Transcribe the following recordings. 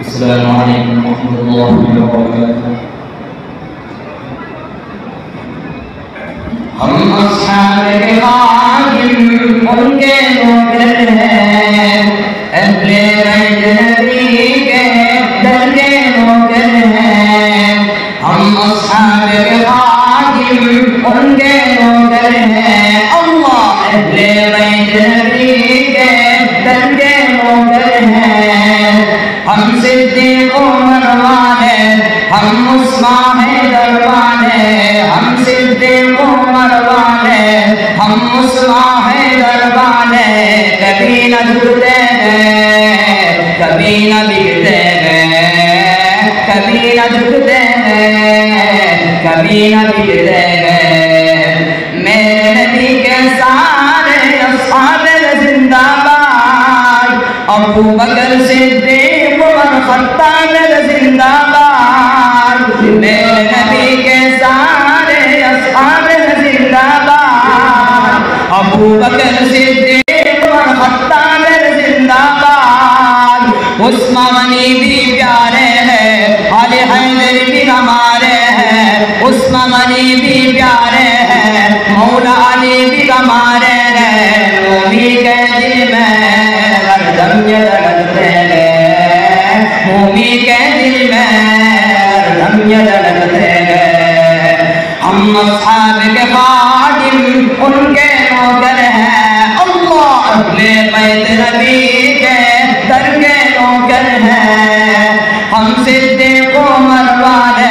अस्सलामु अलैकुम वरहमतुल्लाहि वबरकातुहू। हम अस्हाब-ए खादिम उनके नौकर हैं, अहले बैत नबी के दर के नौकर हैं। हम अस्हाब-ए खादिम उनके नौकर हैं, अल्लाह अहले बैत नबी के दर के नौकर हैं। हम सिद्दीक़ उमर वाले, हम उस्मान हैदर वाले, हम सिद्दीक़ उमर वाले, हम उस्मान हैदर वाले, कभी न झुकते हैं, कभी न बिकते हैं, कभी न झुकते हैं, कभी न बिकते हैं। मेरे नबी के सारे अस्हाब जिंदाबाद, अबू बकर सिद्दीक़ उमर खत्ताब जिंदाबाद। मेरे नबी के सारे अस्हाब जिंदाबाद, अबू बकर सिद्दीक़ उमर खत्ताब जिंदाबाद। उस्मान भी प्यारे हैं, आले हैदर भी हमारे हैं। उस्मान भी प्यारे हैं, मौला अली भी हमारे हैं। मोमी के दिल में हरदम ये धड़कते हैं, मोमी के दिल में हरदम ये धड़कते हैं। हम अस्हाब के खादिम उनके नौकर हैं, अल्लाह अहले बैत नबी के दर के नौकर हैं। हम सिद्दीक़ उमर वाले,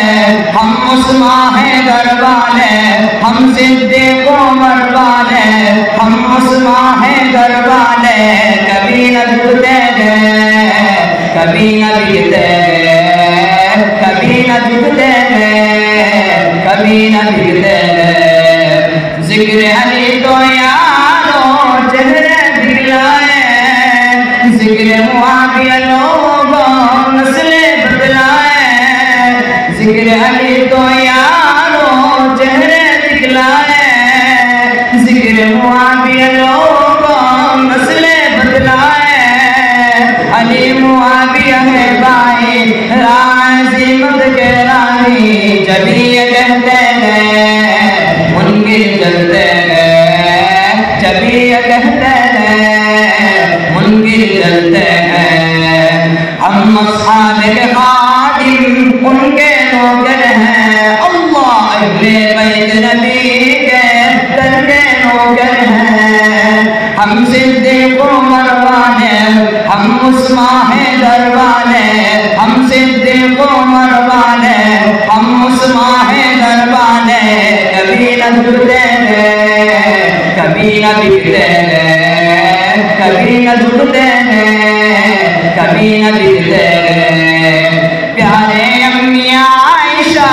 हम उस्मान हैदर वाले, हम सिद्दीक़ उमर वाले, हम उस्मान हैदर वाले, कभी न झुकते हैं, कभी न बिकते हैं, कभी न झुकते हैं, कभी न बिकते हैं। जिक्र अली तो यारो चेहरे दिखलाए, जिक्र मुआविया लोगों नस्ले बदलाए। जिक्र अली तो यारो चेहरे दिखलाए, जिक्र मुआविया लोगों नस्ले बदलाए। अली मुआविया है भाई राज़िमत के रानी, जब ये कहते हैं मुनकिर चलते हैं, जब ये कहते हैं मुनकिर चलते हैं। हम अस्हाब के खादिम उनके नौकर हैं, अल्लाह अहले बैत नबी के दर के नौकर हैं। हम सिद्दीक़ उमर वाले, हम उस्मान हैदर वाले, हम सिद्दीक़ उमर वाले, हम उस्मान हैदर वाले, कभी न झुकते हैं, कभी न बिकते हैं, कभी न झुकते हैं, कभी न बिकते हैं। प्यारे अम्मी आयशा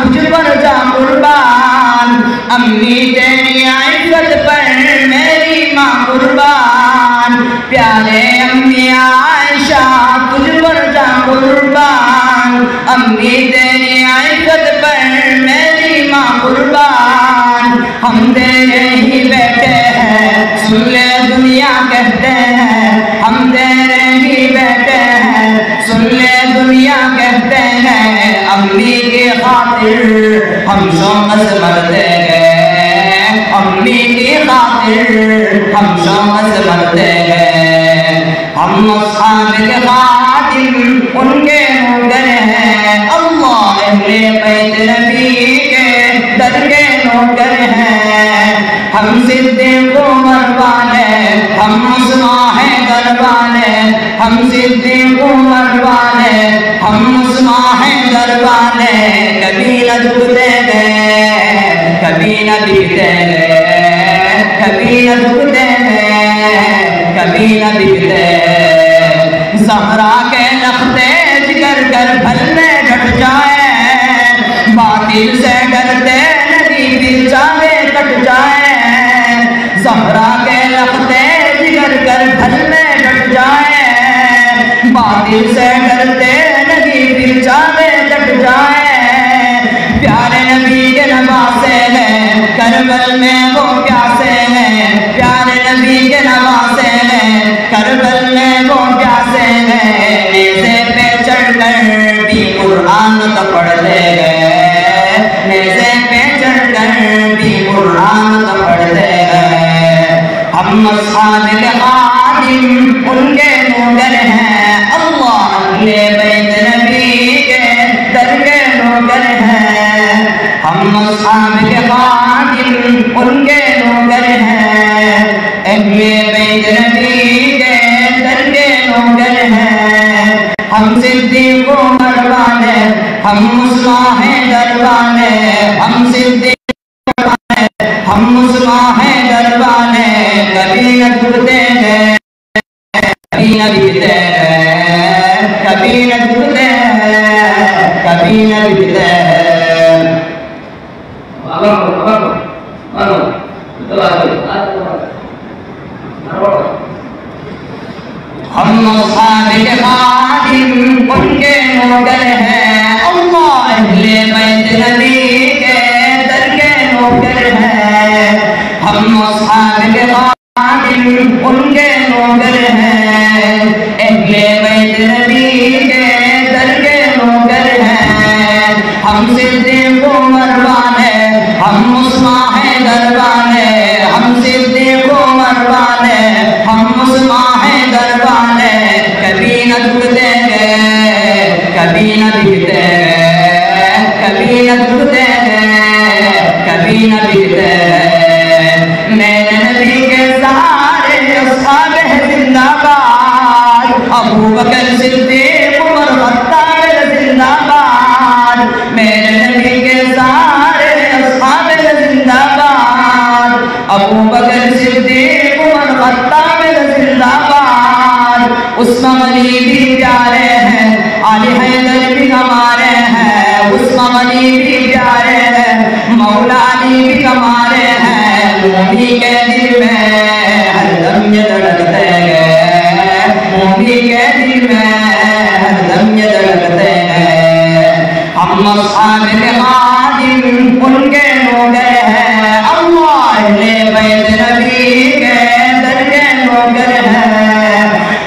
तुझ पर जा कुर्बान, अम्मी तेरी इज्जत पर मेरी माँ कुर्बान। प्यारे अम्मी आयशा तुझ पर जा कुर्बान, अम्मी तेरी इज्जत पर मेरी माँ कुर्बान। हम तेरे ही बेटे हैं, सुन ले दुनिया कहते हैं, हम तेरे ही बेटे हैं, सुन ले दुनिया कहते हैं। अम्मी की खातिर हम शौक़ मरते हैं, अम्मी की खातिर हम शौक़ मरते हैं। हम अस्हाब के खादिम उनके नौकर हैं, अल्लाह अहले बैत नबी के दर के नौकर हैं। हम सिद्दीक़ उमर वाले, हम उस्मान हैदर वाले, हम सिद्दीक़ उमर वाले, हम उस्मान हैदर वाले, कभी न झुकते हैं, कभी न बिकते हैं, कभी न झुकते हैं, कभी न बिकते हैं। ज़हरा के लख्ते जिगर कर भल में घट जाए, बातिल से डरते नबी फिर चाहे कट जाए। ज़हरा के लख्ते जिगर कर भल में घट जाए, बातिल से डरते नबी फिर चाहे कट जाए। प्यारे नबी के नवासे हैं, करबल में वो प्यासे हैं। प्यारे नबी के नवासे हैं, करबल में वो प्यासे हैं। नेज़े पे चढ़ चढ़कर भी कुरान तो पढ़ते गए, नेज़े पे चढ़कर भी कुरान तो पढ़ते गए। हम अस्हाबे खादिम उनके नौकर हैं, अल्लाह अहले बैत नबी के दर के नौकर हैं। हम अस्हाबे खादिम उनके नौकर हैं, अहले बैत नबी के दर के नौकर हैं। हम सिद्दीक़ उमर वाले, हम मुस्लिम हैं दरबाने, हम सिद्दीक़ हम मुस्लिम हैं दरबाने, कभी न झुकते हैं, कभी न बिकते हैं, कभी न झुकते हैं, कभी न बिकते हैं। हम अस्हाबे खादिम उनके नौकर हैं, अल्लाह अहले बैत नबी के दर के नौकर हैं। हम अस्हाबे खादिम उनके नौकर हैं, अहले बैत नबी के दर के नौकर हैं। हम सिद्दीक़ उमर वाले, हम मुस्लिम हैं दरबाने, हम सिद्दीक़ उमर वाले, हम मुस्लिम हैं दरबाने, कभी न झुकते हैं, कभी न बिकते हैं, कभी न झुकते हैं, कभी न बिकते हैं। मेरे नबी के सारे अस्हाब जिंदाबाद, अबू बकर सिद्दीक़ उमर खत्ताब जिंदाबाद। मेरे नबी के सारे अस्हाब जिंदाबाद, अबू बकर सिद्दीक़ उमर खत्ताब जिंदाबाद। उस्मान अली भी प्यारे हैं, अली हैदर भी हमारे हैं, उस्मान अली भी प्यारे हैं, मौला अली भी हमारे हैं। मोमी के दिल में हरदम ये धड़कते हैं, मोमी के दिल में हरदम ये धड़कते हैं। हम अस्हाबे खादिम उनके नौकर हैं, अल्लाह अहले बैत नबी के दर के नौकर हैं।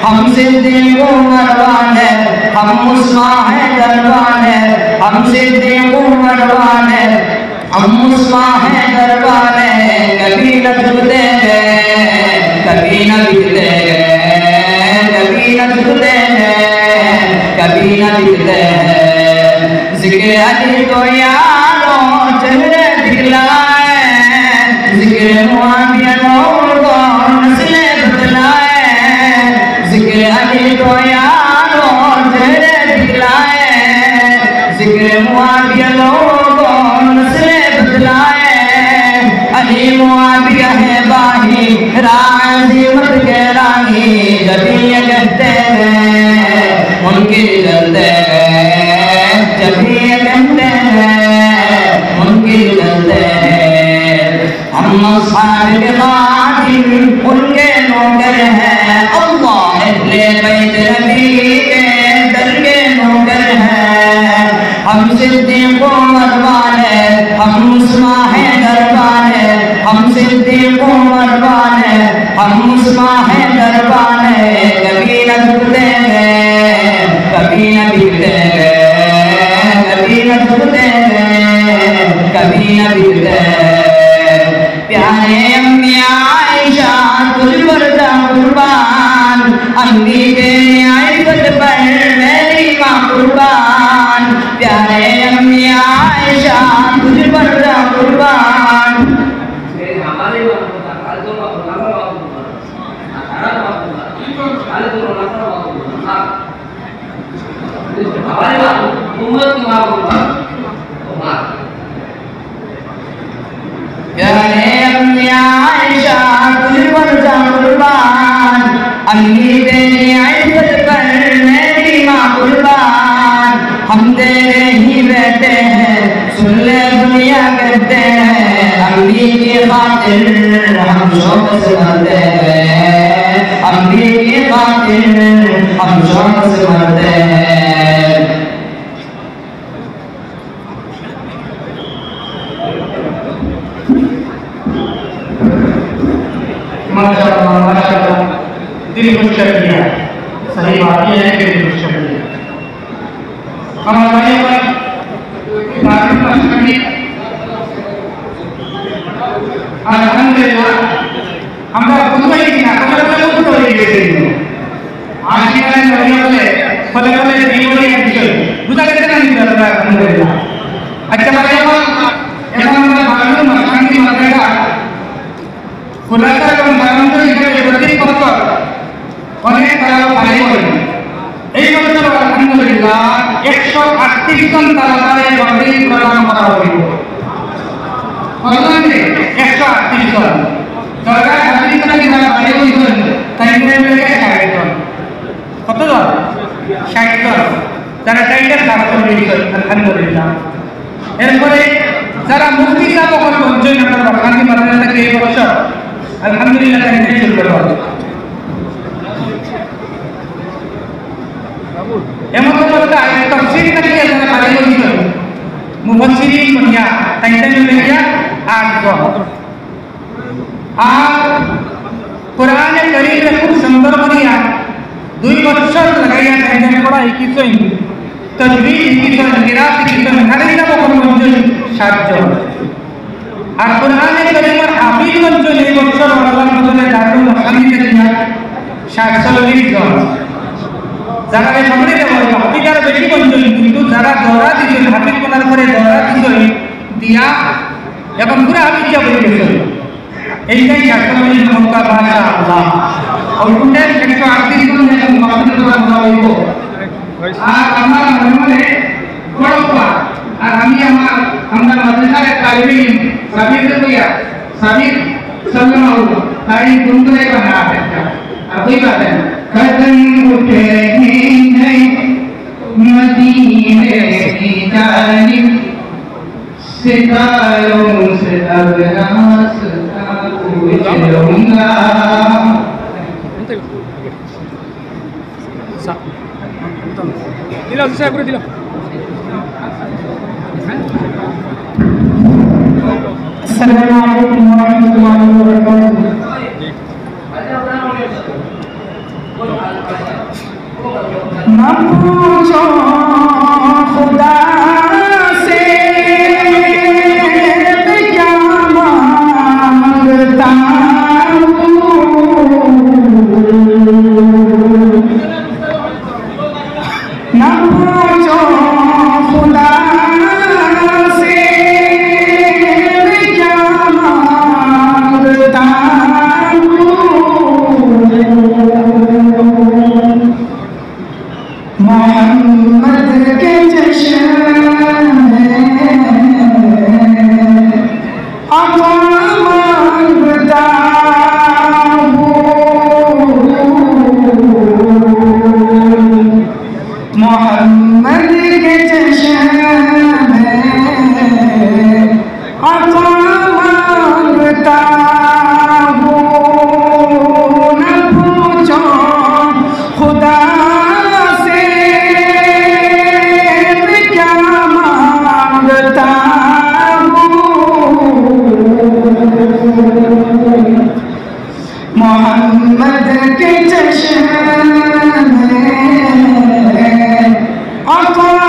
हम सिद्दीक़ उमर वाले, हम मुस्लिम हैं दरबाने, हम सिद्दीक़ उमर वाले, हम मुस्लिम हैं दरबाने, कभी न झुकते हैं, कभी न बिकते हैं, कभी न झुकते हैं, कभी न बिकते हैं। ज़िक्र अली को यारों चेहरे दिखलाए, ज़िक्र मुआविया को नस्लें बतलाए, ज़िक्र अली को यारों चेहरे दिखलाए, ज़िक्र मुआविया को नस्लें बतलाए। अली मुआविया है बाही राज़ी मत के राही, जभी ये कहते हैं उनकी जलते हैं, जभी ये कहते हैं उनकी जलते हैं। हम अस्हाबे खादिम उनके नौकर हैं, अल्लाह अहले बैत नबी के दर के नौकर हैं। हम सिद्दीक़ उमर वाले, हम मुस्लिम हैं दरबाने, हम सिद्दीक़ उमर वाले, हम मुस्लिम हैं दरबाने, कभी न झुकते हैं, कभी न बिकते हैं, कभी न झुकते हैं, कभी न बिकते हैं। प्यारे अम्मी आयशा तुझ पर जा कुर्बान, अम्मी तेरी आइज़त पर मेरी माँ कुर्बान। प्यारे अम्मी आयशा तुझ पर जा कुर्बान। प्यारे अम्मी आयशा तुझ पर जा कुर्बान, अम्मी तेरी इज्जत पर मेरी माँ कुर्बान। हम तेरे ही बेटे हैं, सुन ले दुनिया कहते हैं, अम्मी की खातिर हम शौक से मरते हैं, अम्मी की खातिर हम शौक से मरते हैं। माशाअल्लाह दिल खुश कर दिया। सही बात यह है कि दिल खुश कर दिया। আমার ভাই আমার আলহামদুলিল্লাহ আমরা বুঝতে কিনা আমরা বুঝতে হয়ে গেছে আশিকার নবী বলে ফলে ফলে জীবনী বিষয় বুঝা গেছে না আলহামদুলিল্লাহ। আচ্ছা ভাই আমার এখন আমরা ভালো শান্তি মাত্রাটা খোলাসা এবং ধারণ হিসেবে প্রতি বছর অনেক তারা ভাই করেন। এই বছর আলহামদুলিল্লাহ 138 জন তালাবারে বন্দি প্রদান করা হবে। কতজনকে 138 জন সরকার হাজির করে যারা বাড়ি হয়েছেন তাই মিলে 60 জন। কতজন? 60 জন যারা টাইটেল লাভ করে দিয়েছেন আলহামদুলিল্লাহ। এরপরে যারা মুক্তি লাভ করে বঞ্চিত আমরা শান্তি মাদ্রাসাকে এই বছর আলহামদুলিল্লাহ টাইটেল শুরু করা হবে। এমন অবস্থায় তফসিল থেকে যারা বাড়ি হয়েছেন মুফাসসিরিন বনিয়া টাইটেল মিলে 8 জন। আর কোরআনে কারীমে খুব সুন্দর বনিয়া 2 বছর লাগাইয়া টাইটেল পড়া 21 তজবিদ 21 কিরাত 21 হাদিস বকর মঞ্জুর 7 জন। আর কোরআনে কারীমের হাফিজ মঞ্জুর এই বছর রমজান মাসে দারুল হাদিসে দিয়া 47 জন। যারা এই সম্মানিত বলে হাফিজার বেশি মঞ্জুর কিন্তু যারা দৌড়া দিছেন হাফিজ কোনার পরে দৌড়া দিছেন দিয়া এখন পুরো হাফিজ যা বলে গেছেন এইটাই 47 মক্কা মাশাআল্লাহ। আর উন্নয়ন 138 জন যখন মাহফিল করা হইব আর আমার মনে বড়পা আর আমি আমরা মাদ্রাসার তালিম সাবির কইয়া সাবির সাল্লাল্লাহু তাই গুনগুনে বানা আছে আর কই বাতেন কদম উঠে नहीं मदीने की जानिब सितारों से अब रास्ता पूछूंगा। दिला saya beri दिला। Assalamualaikum warahmatullahi wabarakatuh। ना पूछो खुदा से क्या मांगता हूँ, ना पूछो खुदा से क्या मांगता हूँ। मोहम्मद के जश्न अता मांगता हूँ, मोहम्मद के जश्न अता मांगता हूँ। न पूछो खुदा मोहम्मद के चश्मे अता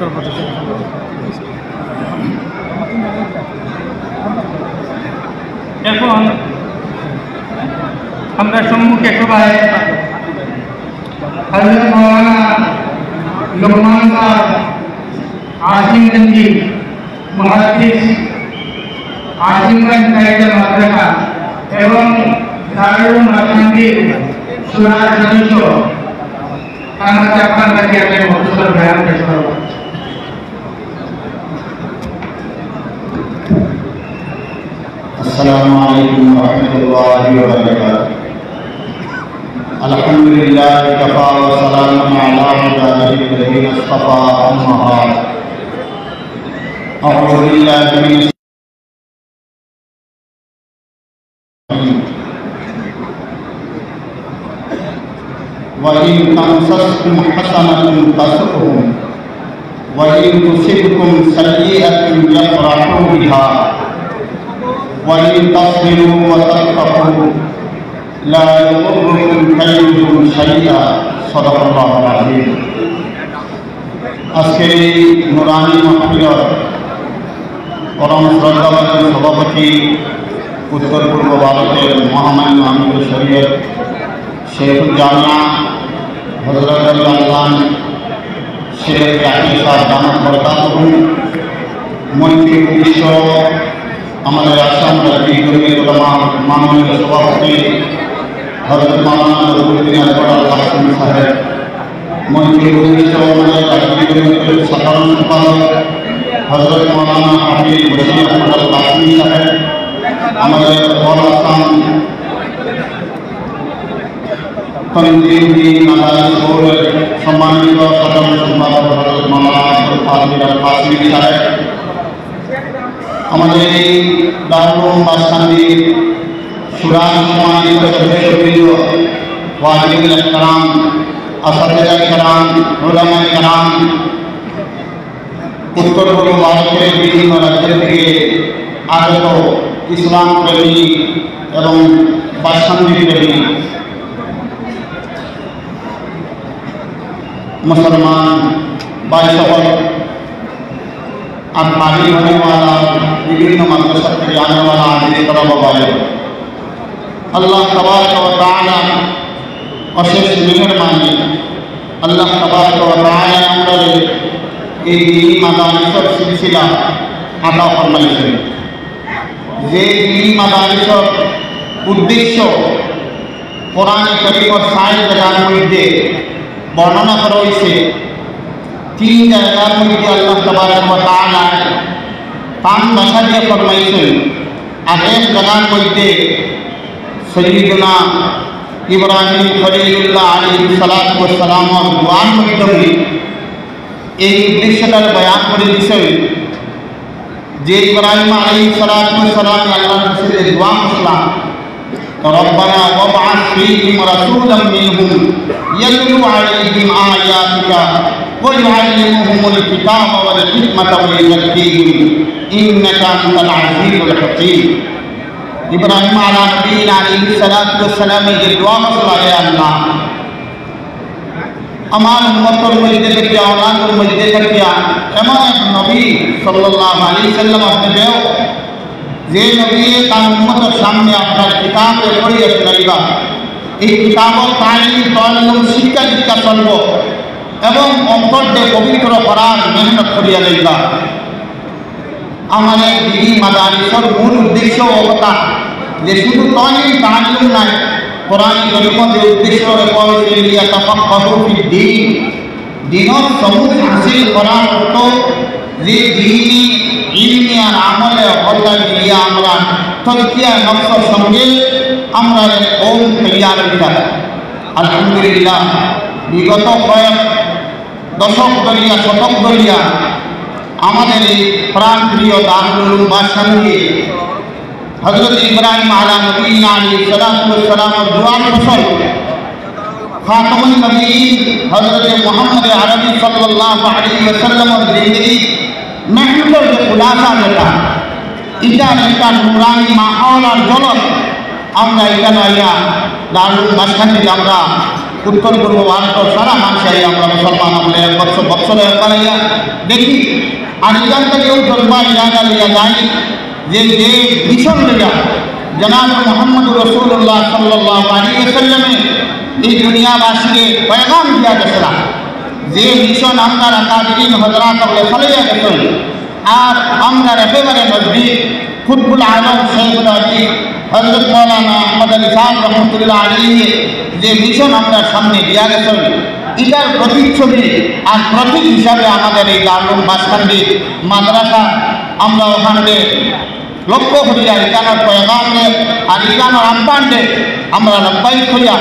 এখন আমরা সম্মুখে সবাই হযরত মাওলানা লোকমান সাহেব আজিমগঞ্জি মুহাদ্দিস আজিমগঞ্জ কায়দা মাদ্রাসা এবং দারুল মাসান্দির সুরার সদস্য আমাকে আপনার কাছে আমি মহত্বর বয়ান পেশ করব। السلام عليكم ورحمة الله وبركاته. الحمد لله كفى وسلام على عباده الذين اصطفى أما بعد. أعوذ بالله من وإن تمسسكم حسنة تسؤهم وإن تصبكم سيئة يفرحوا بها وإن تصبروا وتتقوا لا يضركم كيدهم شيئا صدق الله العظيم. আজকের এই নুরানি মাহফিলের পরম শ্রদ্ধাভাজন সভাপতি উত্তর পূর্ব ভারতের মহামান্য আমিরুল শরীয়ত শেখুল জামিয়া হযরত আল্লাহ শেখ জাকির সাহেব দামাত বরকাতুহু, মৈত্রী উদ্দেশ্য আমাদের আসাম রাজ্যিক জমিয়ত উলামা মাননীয় সভাপতি হযরত মাওলানা নজরুদ্দিন আকবর কাসিম সাহেব, মৈত্রী উদ্দেশ্য আমাদের রাজ্যিক জমিয়তের সাধারণ সম্পাদক হযরত মাওলানা হাফিজ বশির আহমদ কাসিম সাহেব, আমাদের অল আসাম তনজিম মাদারিস বোর্ডের সম্মানিত সাধারণ সম্পাদক হযরত মাওলানা আব্দুল কাদির আল কাসিম সাহেব, আমাদের এই দারুল মাসান্দির সুরার সম্মানিত সদস্যবৃন্দ, ওয়াজিবুল ইহতারাম, আসাতিজা কিরাম, উলামা কিরাম, উত্তর পূর্ব ভারতের বিভিন্ন রাজ্য থেকে আগত ইসলাম প্রেমী এবং বাসন্দি প্রেমী मुसलमान भाई सकल और भागी होने वाला विभिन्न मदरसा से आने वाला आदमी तरफ भाई अल्लाह तबारक व तआला अशेष मेहरबानी अल्लाह तबारक व तआला हमरे এই দিনী মাদারিসের সিলসিলা আতা ফরমাইছেন। যে দিনী মাদারিসের উদ্দেশ্য কোরআন কারীমের ৬০ জায়গার মধ্যে বর্ণনা করা হয়েছে। ৩ জায়গার মধ্যে আল্লাহ তাবারক ওয়া তাআলা পাঁচ ভাষা দিয়ে ফরমাইছেন, আর এক জায়গার মধ্যে সৈয়দনা ইব্রাহিম খলিলুল্লাহ আলাইহিস সালাতু ওয়াস সালামের দোয়ার মাধ্যমে এই উদ্দেশ্যটার বয়ান করে দিয়েছেন। যে ইব্রাহিম আলাইহিস সালাতু ওয়াস সালাম আল্লাহর কাছে দোয়া করলেন, ربنا وابعث فيهم رسولا منهم يتلو عليهم آياتك ويعلمهم الكتاب والحكمة ويزكيهم إنك أنت العزيز الحكيم. إبراهيم على نبينا عليه الصلاة والسلام دعا করলেন, হে আল্লাহ আমার উম্মতের মধ্যে থেকে আওলাদের মধ্যে থেকে এমন এক নবী সাল্লাল্লাহু আলাইহি সাল্লাম আপনি দেও যে নবী তার উম্মতের সামনে আপনার কিতাবে পড়িয়ে শোনাইবা, এই কিতাবের তালিম তাল্লুম শিক্ষা দীক্ষা চলব এবং অন্তরকে পবিত্র করার মেহনত করিয়া লইবা। আমাদের দিনী মাদারিসের মূল উদ্দেশ্য কথা যে শুধু তালিম তাল্লুম নাই, কোরআন কারীমের উদ্দেশ্য রয়েছে লিয়াতাফাক্কাহু ফিদ্দীন, দ্বীনের সমুজ হাসিল করার অর্থ যে দ্বীনি ইলমি আর আমলে হল্লা মিলিয়ে আমরা তজকিয়া নফসের সঙ্গে আমরা কওম তৈয়ার করিলাম। আলহামদুলিল্লাহ বিগত কয়েক দশক ধরিয়া শতক ধরিয়া আমাদের এই প্রাণ প্রিয় দারুল উলুম বাসান্দি হযরত ইব্রাহিম আলা নবীনা আলাইহিস সালাতু ওয়াস সালামের দোয়ার ফসল খাতামুন নবীয়্যিন হযরত মুহাম্মদ আরবি সাল্লাল্লাহু আলাইহি ওয়াসাল্লামের জিন্দেগি মেহনতের যে খুলাসা যেটা এটা একটা নুরানি মাহৌল আর জলত আমরা এখানে আইয়া দারুল বাসান্দিতে আমরা উত্তর পূর্ব ভারতের সারা মানুষে আমরা মুসলমান হলে বছরে পালাইয়া দেখি আর এখান থেকেও জলবা জায়গা লিয়া যাই যে মিশন লিয়া জনাব মোহাম্মদ রসুল্লাহ সাল্লাল্লাহু আলাইহি ওয়াসাল্লামে এই দুনিয়াবাসীকে পয়গাম দিয়া গেছিলাম যে মিশন আমরা আকাবিরিন হযরত বলে ফলাইয়া গেছেন আর আমরা একেবারে নজদিক খুতবুল আলম শেখুল আজিজ হযরত মৌলানা আহমদ আলী খান রহমতুল্লাহ আলাইহি যে মিশন আমরা সামনে দিয়া গেছেন এটার প্রতিচ্ছবি আর প্রতীক হিসাবে আমাদের এই দারুল বাসকান্দি মাদ্রাসা আমরা ওখানে লক্ষ্য করিয়া ইকানোর পয়গামে আর ইকানোর আহ্বানে আমরা লব্বাইক হইয়া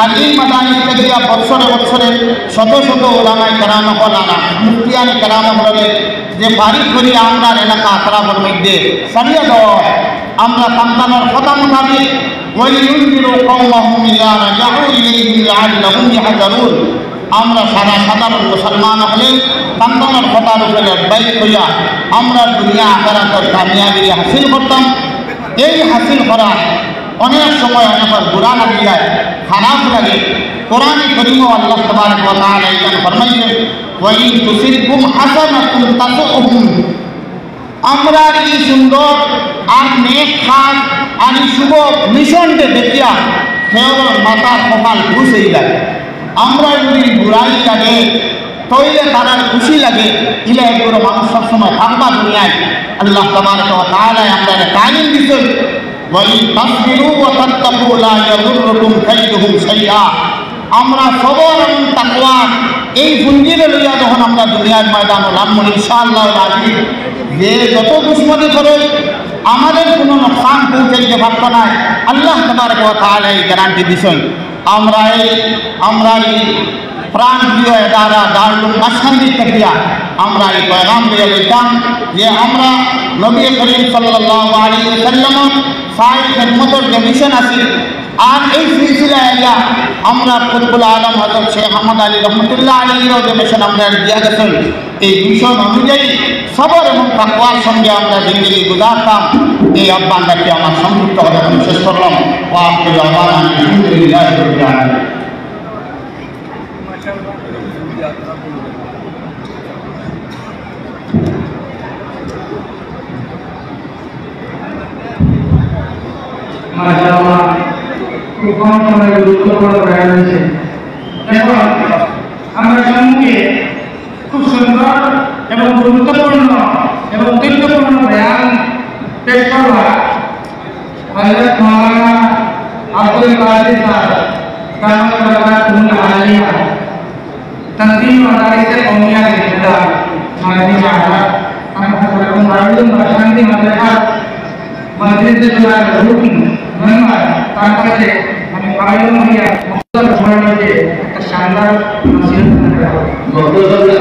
আর এই মাদানিস থেকে বৎসরে বৎসরে শত শত ওলামায়ে কেরাম হলানা মুফতিয়ানে কেরাম হলে যে বাড়ি করিয়া আমরা এলাকা আতরাফের মধ্যে সারিয়ে দেওয়া আমরা সন্তানের কথা মোতাবেক ওয়ালিউনজিরু কওমাহুম ইযা রাজাউ ইলাইহিম লাআল্লাহুম ইয়াহযারুন আমরা সাধারণ মুসলমান হলে সন্তানের কথার উপরে লব্বাইক হইয়া আমরা দুনিয়া আখিরাতের কামিয়াবি হাসিল করতাম। এই হাসিল করা অনেক সময় অনেক বুড়া লাগে যায়, খারাপ লাগে। কোরআনে কারীম আল্লাহ তাবারক ওয়া তাআলা এখানে ফরমাইছেন ওয়া ইন তুসিবকুম হাসানাতুন তাসুহুম, আমরা এই সুন্দর আর নেক খান আর এই শুভ মিশনকে দেখিয়া কেবল মাথার কপাল ঘুষ হয়ে যায়। আমরা যদি বুড়াই লাগে তৈলে তার খুশি লাগে ইলে এগুলো মানুষ সবসময় থাকবা দুনিয়ায়। আল্লাহ তাবারক ওয়া তাআলা আমরা তালিম দিচ্ছেন ওয়া ইন তাসবিরু ওয়া তাত্তাকু লা ইয়াদুররুকুম কাইদুহুম শাইআ। আমরা সবর এবং তাকওয়া এই পুঞ্জিরে লইয়া যখন আমরা দুনিয়ার ময়দানে নামব ইনশাআল্লাহ আজিজ, যে যত দুশ্মনী করে আমাদের কোনো নোকসান পৌঁছাইতে পারত না। আল্লাহ তাবারক ওয়া তাআলা এই গ্যারান্টি দিচ্ছেন। আমরা এই প্রাণ প্রিয় দ্বারা দারুল বাসকান্দি থেকে আমরা এই পয়গাম দিয়ে দিতাম যে আমরা নবী করিম সাল্লাল্লাহু আলাইহি ওয়াসাল্লাম সাই খিদমতের যে মিশন আছে আর এই সিলসিলায় আমরা কুতুবুল আলম হযরত শেখ আহমদ আলী রহমতুল্লাহ আলাইহির যে মিশন আমরা দিয়া গেছেন এই মিশন অনুযায়ী সবর এবং তাকওয়ার সঙ্গে আমরা জিন্দগি গুজারতাম। এই আহ্বানটাকে আমার সংক্ষিপ্ত কথা শেষ করলাম। ওয়া আখিরু দাওয়ানা আলহামদুলিল্লাহি রাব্বিল আলামিন। মাশাআল্লাহ, খুব কম সময়ে গুরুত্বপূর্ণ বয়ান হয়েছে। এখন আমরা সম্মুখে খুব সুন্দর এবং গুরুত্বপূর্ণ এবং ঐতিহ্যপূর্ণ বয়ান পেশ করবা হযরত মাওলানা আব্দুল কাদির সাহেব দামাত বরকাতুহুল আলিয়া তনজিম মাদারিস কওমিয়া জিন্দাবাদ মাননীয় আহমদ আমরা দারুল বাসকান্দি মাদ্রাসা মসজিদের জোড়ার রুকন মেম্বার তার কাছে আমি পাইলাম হইয়া মুক্তার ঘোরানোতে একটা শানদার নসিহত করা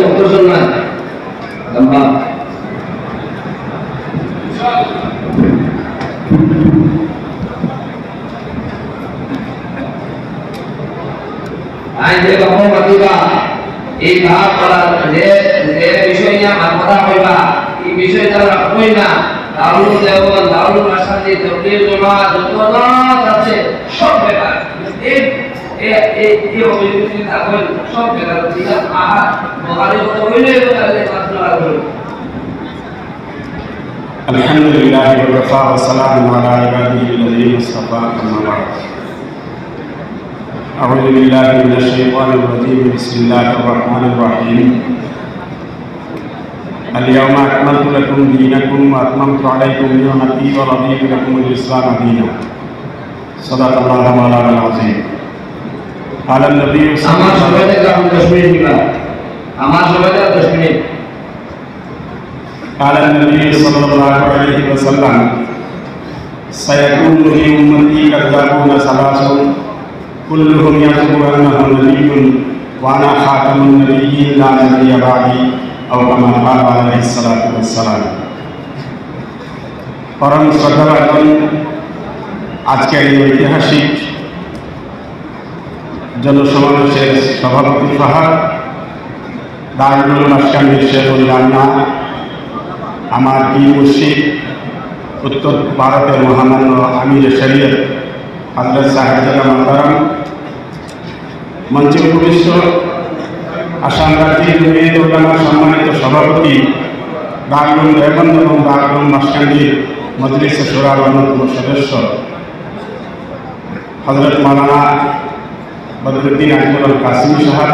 মুক্তসর না লম্বা আই যে কখন মাতিবা এই ভাব করা যে বিষয় নিয়ে কথা কইবা এই বিষয় দ্বারা কই না দারুল দেওয়ান দারুল বাসকান্দি তবলিগ জামাত যত আছে সব বেকার। এই অভিযোগটি থাকবেন সব বেকার। ঠিক আছে, আহা বুখারী কথা বললে তাহলে মাত্রা লাগবে। আলহামদুলিল্লাহ ওয়া কাফা ওয়া সালামুন আলা ইবাদিহি আল্লাযীনা ইসতাফা আম্মা বা'দ। আউযু বিল্লাহি মিনাশ শাইতানির রাজীম। বিসমিল্লাহির রাহমানির রাহিম। اليوم أكملت لكم دينكم وأتممت عليكم نعمتي ورضيت لكم الإسلام دينا صدق الله مولانا العظيم قال النبي صلى الله عليه وسلم سيكون في أمتي كذابون ثلاث كلهم يزعم أنه نبي وأنا خاتم النبيين لا نبي بعدي أو كما قال عليه الصلاة والسلام। পরম শ্রদ্ধাভাজন আজকের এই ঐতিহাসিক জনসমাবেশের সভাপতি সহ দারুল বাসকান্দি শেখুল জান্না, আমার পীর মুর্শিদ উত্তর ভারতের মহামান্য আমির শরীয়ত হযরত সাহেব মোহতারাম মঞ্চে উপবিষ্ট আসাম রাজ্যের মেয়ে উলামার সম্মানিত সভাপতি দারুল দেওবন্দ এবং দারুল মাসকান্দির মজলিসে শোরার অন্যতম সদস্য হযরত মাওলানা বদরুদ্দিন আকবর কাসিমি সাহেব,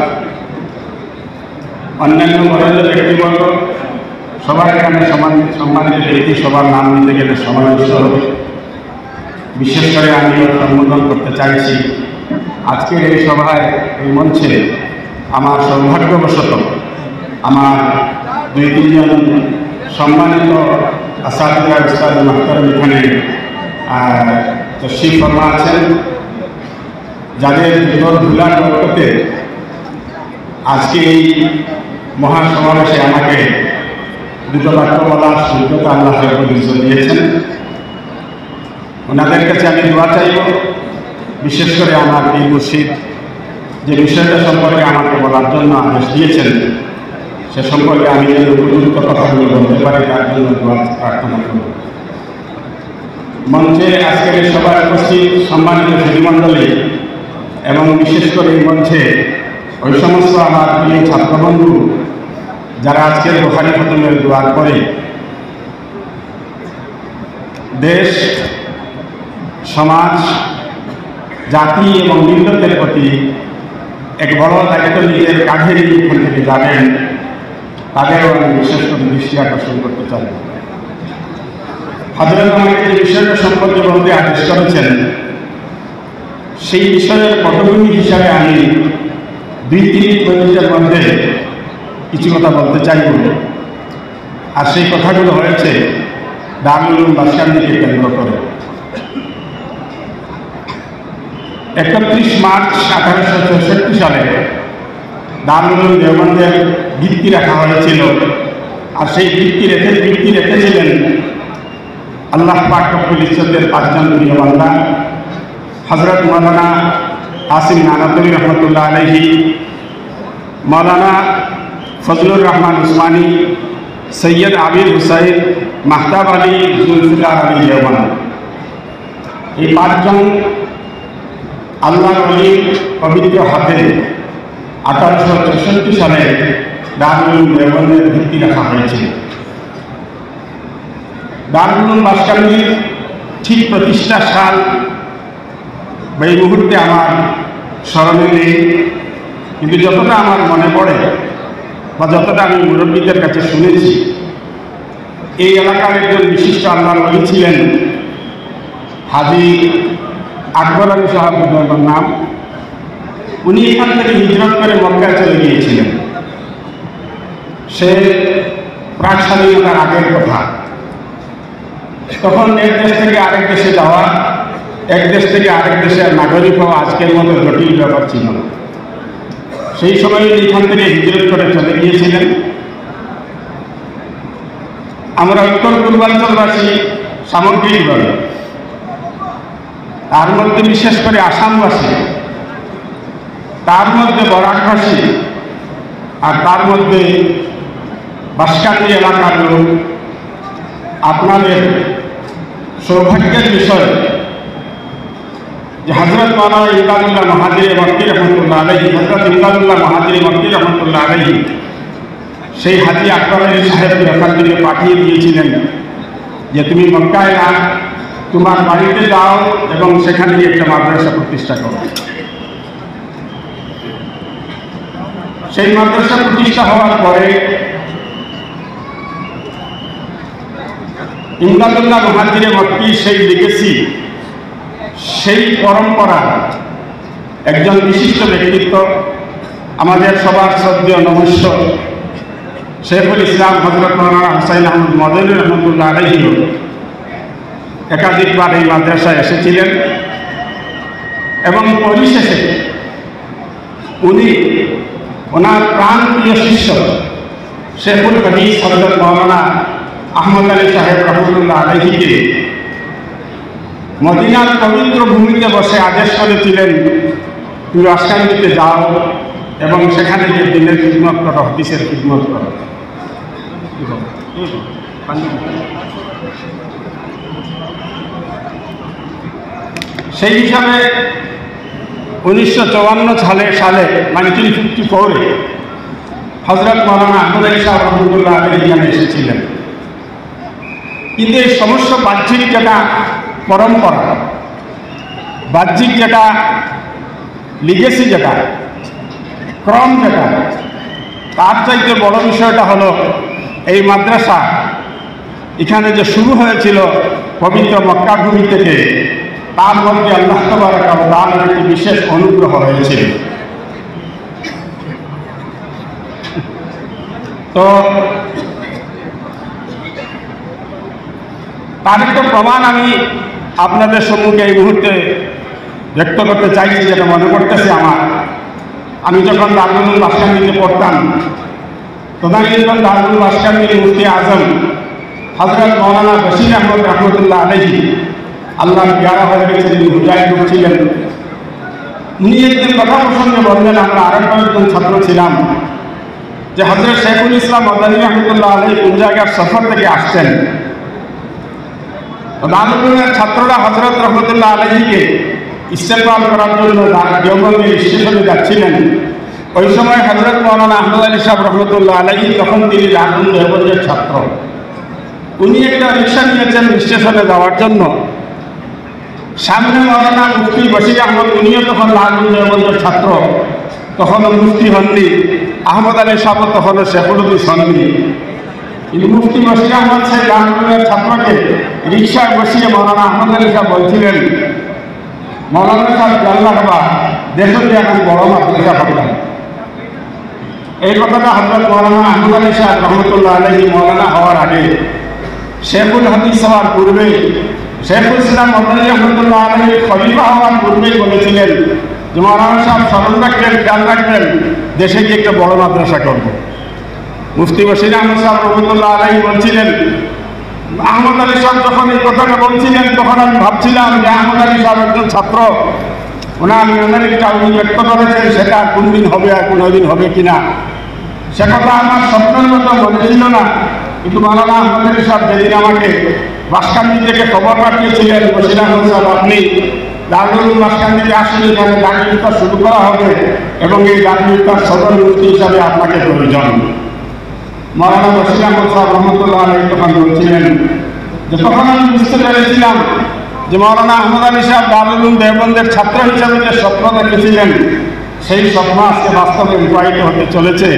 অন্যান্য বরেণ্য ব্যক্তিবর্গ, সবার এখানে সম্মানিত ব্যক্তি, সবার নাম নিতে গেলে সময় নষ্ট হবে। বিশেষ করে আমিও সম্বোধন করতে চাইছি আজকের এই সভায়, এই মঞ্চে আমার সৌভাগ্যবশত আমার 2-3 জন সম্মানিত আসাদিয়া উস্তাদ মাহতারাম এখানে তশরিফ ফরমা আছেন, যাদের ভিতর ধুলার বরকতে আজকে এই মহাসমাবেশে আমাকে দুটো বাক্য বলার সুযোগ আল্লাহ দিয়েছেন। ওনাদের কাছে আমি দোয়া চাইব, বিশেষ করে আমার এই মুর্শিদ যে বিষয়টা সম্পর্কে আমাকে বলার জন্য আদেশ দিয়েছেন সে সম্পর্কে আমি যেন উপযুক্ত কথাগুলো বলতে পারি তার জন্য দোয়া প্রার্থনা করব। মঞ্চে আজকের এই সভায় উপস্থিত সম্মানিত সুধীমণ্ডলী এবং বিশেষ করে এই মঞ্চে ওই সমস্ত আমার প্রিয় ছাত্রবন্ধু যারা আজকের বুখারী খতমের দোয়ার পরে দেশ, সমাজ, জাতি এবং মিল্লতের প্রতি এক বড় দায়িত্ব নিজের কাঁধে নিয়ে এখান থেকে যাবেন, তাদেরও আমি বিশেষ করে দৃষ্টি আকর্ষণ করতে চাই। হযরত আমাকে যে বিষয়টা সম্পর্কে বলতে আদেশ করেছেন সেই বিষয়ের পটভূমি হিসাবে আমি 2-3 মিনিটের মধ্যে কিছু কথা বলতে চাইব। আর সেই কথাগুলো হয়েছে দারুল উলুম বাসকান্দিকে কেন্দ্র করে। 31 মার্চ 1864 সালে দারুল উলুম দেওবন্দের ভিত্তি রাখা হয়েছিল। আর সেই ভিত্তি রেখেছিলেন আল্লাহ পাক রব্বুল ইজ্জতের 5 জন প্রিয় বান্দা, হযরত মাওলানা আসিম নানাতুরি রহমতুল্লাহ আলাইহি, মাওলানা ফজলুর রহমান উসমানী, সৈয়দ আবির হুসাইন, মাহতাব আলী, জুলফিকার আলী দেওবন্দ। এই 5 জন আল্লাহর ওলির পবিত্র হাতে 1864 সালে দারুল উলুম দেওবন্দের ভিত্তি রাখা হয়েছিল। দারুল উলুম বাসকান্দির ঠিক প্রতিষ্ঠার সাল এই মুহূর্তে আমার স্মরণে নেই, কিন্তু যতটা আমার মনে পড়ে বা যতটা আমি মুরব্বীদের কাছে শুনেছি, এই এলাকার একজন বিশিষ্ট আল্লাহর ওলি ছিলেন হাজী আকবর আলী সাহেব নাম। উনি এখান থেকে হিজরত করে মক্কায় চলে গিয়েছিলেন। সে প্রাক স্বাধীনতার আগের কথা। তখন এক দেশ থেকে আরেক দেশে যাওয়া, এক দেশ থেকে আরেক দেশের নাগরিক হওয়া আজকের মতো জটিল ব্যাপার ছিল না। সেই সময় এখান থেকে হিজরত করে চলে গিয়েছিলেন। আমরা উত্তর পূর্বাঞ্চলবাসী সামগ্রিকভাবে, তার মধ্যে বিশেষ করে আসামবাসী, তার মধ্যে বরাকবাসী, আর তার মধ্যে বাসকান্দি এলাকার লোক, আপনাদের সৌভাগ্যের বিষয় যে হযরত মাওলানা ইমদাদুল্লাহ মহাজির মক্কি রহমতুল্লাহ আলাইহি, হযরত ইমদাদুল্লাহ মহাজির মক্কি রহমতুল্লাহ আলাইহি সেই হাজী আকবর আলী সাহেবকে ওখান থেকে পাঠিয়ে দিয়েছিলেন যে তুমি মক্কায় না, তোমার বাড়িতে যাও এবং সেখানে একটা মাদ্রাসা প্রতিষ্ঠা করো। সেই মাদ্রাসা প্রতিষ্ঠা হওয়ার পরে ইমদাদুল্লাহ মহাজির মক্কি সেই লিগেসি, সেই পরম্পরা একজন বিশিষ্ট ব্যক্তিত্ব, আমাদের সবার শ্রদ্ধেয় নমস্য শেখুল ইসলাম হযরত মাওলানা হুসাইন আহমদ মদনী রহমতুল্লাহ আলাইহি একাধিকবার এই মাদ্রাসায় এসেছিলেন এবং পরিশেষে উনি ওনার প্রাণপ্রিয় শিষ্য শেখুল হাদিস হযরত মাওলানা আহমদ আলী সাহেব রহমতুল্লাহ আলাইহিকে মদিনার পবিত্র ভূমিতে বসে আদেশ করেছিলেন তুমি বাসকান্দিতে যাও এবং সেখানে গিয়ে দিনের খিদমত করো, হাদিসের খিদমত করো। সেই হিসাবে 1954 সালে 1954 হযরত মাওলানা আহমদ আলী সাহেব রহমতুল্লাহ আলাইহি এখানে এসেছিলেন। কিন্তু এই সমস্ত বাহ্যিক যেটা পরম্পরা, বাহ্যিক যেটা লিগেসি, যেটা ক্রম, যেটা তার চাইতে বড় বিষয়টা হলো এই মাদ্রাসা এখানে যে শুরু হয়েছিল পবিত্র মক্কা ভূমি থেকে, তার মধ্যে আল্লাহ তাবারক ওয়া তাআলার একটি বিশেষ অনুগ্রহ হয়েছিল। তো তার একটা প্রমাণ আমি আপনাদের সম্মুখে এই মুহূর্তে ব্যক্ত করতে চাইছি, যেটা মনে করতেছে আমার। আমি যখন দারুল বাসকান্দিতে পড়তাম, তদানীন্তন দারুল বাসকান্দির মুফতি আজম হযরত মাওলানা বশির আহমদ রহমতুল্লাহ আলাইহি, আল্লাহর প্যারা হয়ে গেছেন, মুজাহিদ ছিলেন। উনি একদিন কথা প্রসঙ্গে বললেন, আমরা আরো কয়েকজন ছাত্র ছিলাম, যে হযরত শেখুল ইসলাম মাদানী রহমতুল্লাহ আলাইহি কোন জায়গার সফর থেকে আসছেন। দারুলের ছাত্ররা হযরত রহমতুল্লাহ আলাইহিকে ইস্তেকবাল করার জন্য দেওবন্দের স্টেশনে যাচ্ছিলেন। ওই সময় হযরত মাওলানা আহমদ আলী সাহেব রহমতুল্লাহ আলাইহি, তখন তিনি দারুল দেওবন্দের ছাত্র, উনি একটা রিক্সা নিয়েছেন স্টেশনে যাওয়ার জন্য। সামনে মাওলানা মুফতি বশির আহমদ, উনিও তখন দারুল দেওবন্দের ছাত্র, তখনও মুফতি হননি। আহমদ আলী সাহেব তখনও শেখুল হাদিস হননি। কিন্তু মুফতি বশির আহমদ সেই দারুলের ছাত্রকে রিক্সায় বসিয়ে মাওলানা আহমদ আলী সাহেব বলছিলেন, মৌলানা সাহেব জানলা হবা দেশের যে এখন বড় মাদ্রাসা হতাম। এই কথাটা হযরত মাওলানা আহমদ আলী সাহেব রহমতুল্লাহ আলাইহি মৌলানা হওয়ার আগে, শেখুল হাদিস হওয়ার পূর্বে, শেখুল ইসলাম মাদানী রহমতুল্লাহ আলাইহি খলিফা হওয়ার পূর্বেই বলেছিলেন যে মৌলানা সাহেব স্মরণ রাখবেন, খেয়াল রাখবেন, দেশে গিয়ে একটা বড় মাদ্রাসা করব। মুফতি বশির আহমদ সাহেব রহমতুল্লাহ আলাইহি বলছিলেন, আহমদ আলী সাহেব যখন এই কথাটা বলছিলেন, তখন আমি ভাবছিলাম যে আহমদ আলী সাহেব একজন ছাত্র, ওনার মেধারিটা উনি ব্যক্ত করেছেন, সেটা কোনদিন হবে আর কোনোদিন হবে কিনা, সে কথা আমার স্বপ্নের মতো মনে ছিল না। কিন্তু মাওলানা আহমদ আলী সাহেব যেদিন আমাকে বাসকান্দি থেকে খবর পাঠিয়েছিলেন, বশির আহমদ সাহেব আপনি দারুল বাসকান্দিতে আসলে এখানে দারুল ইফতার শুরু করা হবে এবং এই দারুল ইফতার সদর মুফতি হিসাবে আপনাকে প্রয়োজন। মাওলানা বশির আহমদ সাহেব রহমতুল্লাহ আলাইহি তখন বলছিলেন যে তখন আমি বুঝতে পেরেছিলাম যে মাওলানা আহমদ আলী সাহেব দারুল দেওবন্দের ছাত্র হিসাবে যে স্বপ্ন দেখেছিলেন, সেই স্বপ্ন আজকে বাস্তবে রূপায়িত হতে চলেছে।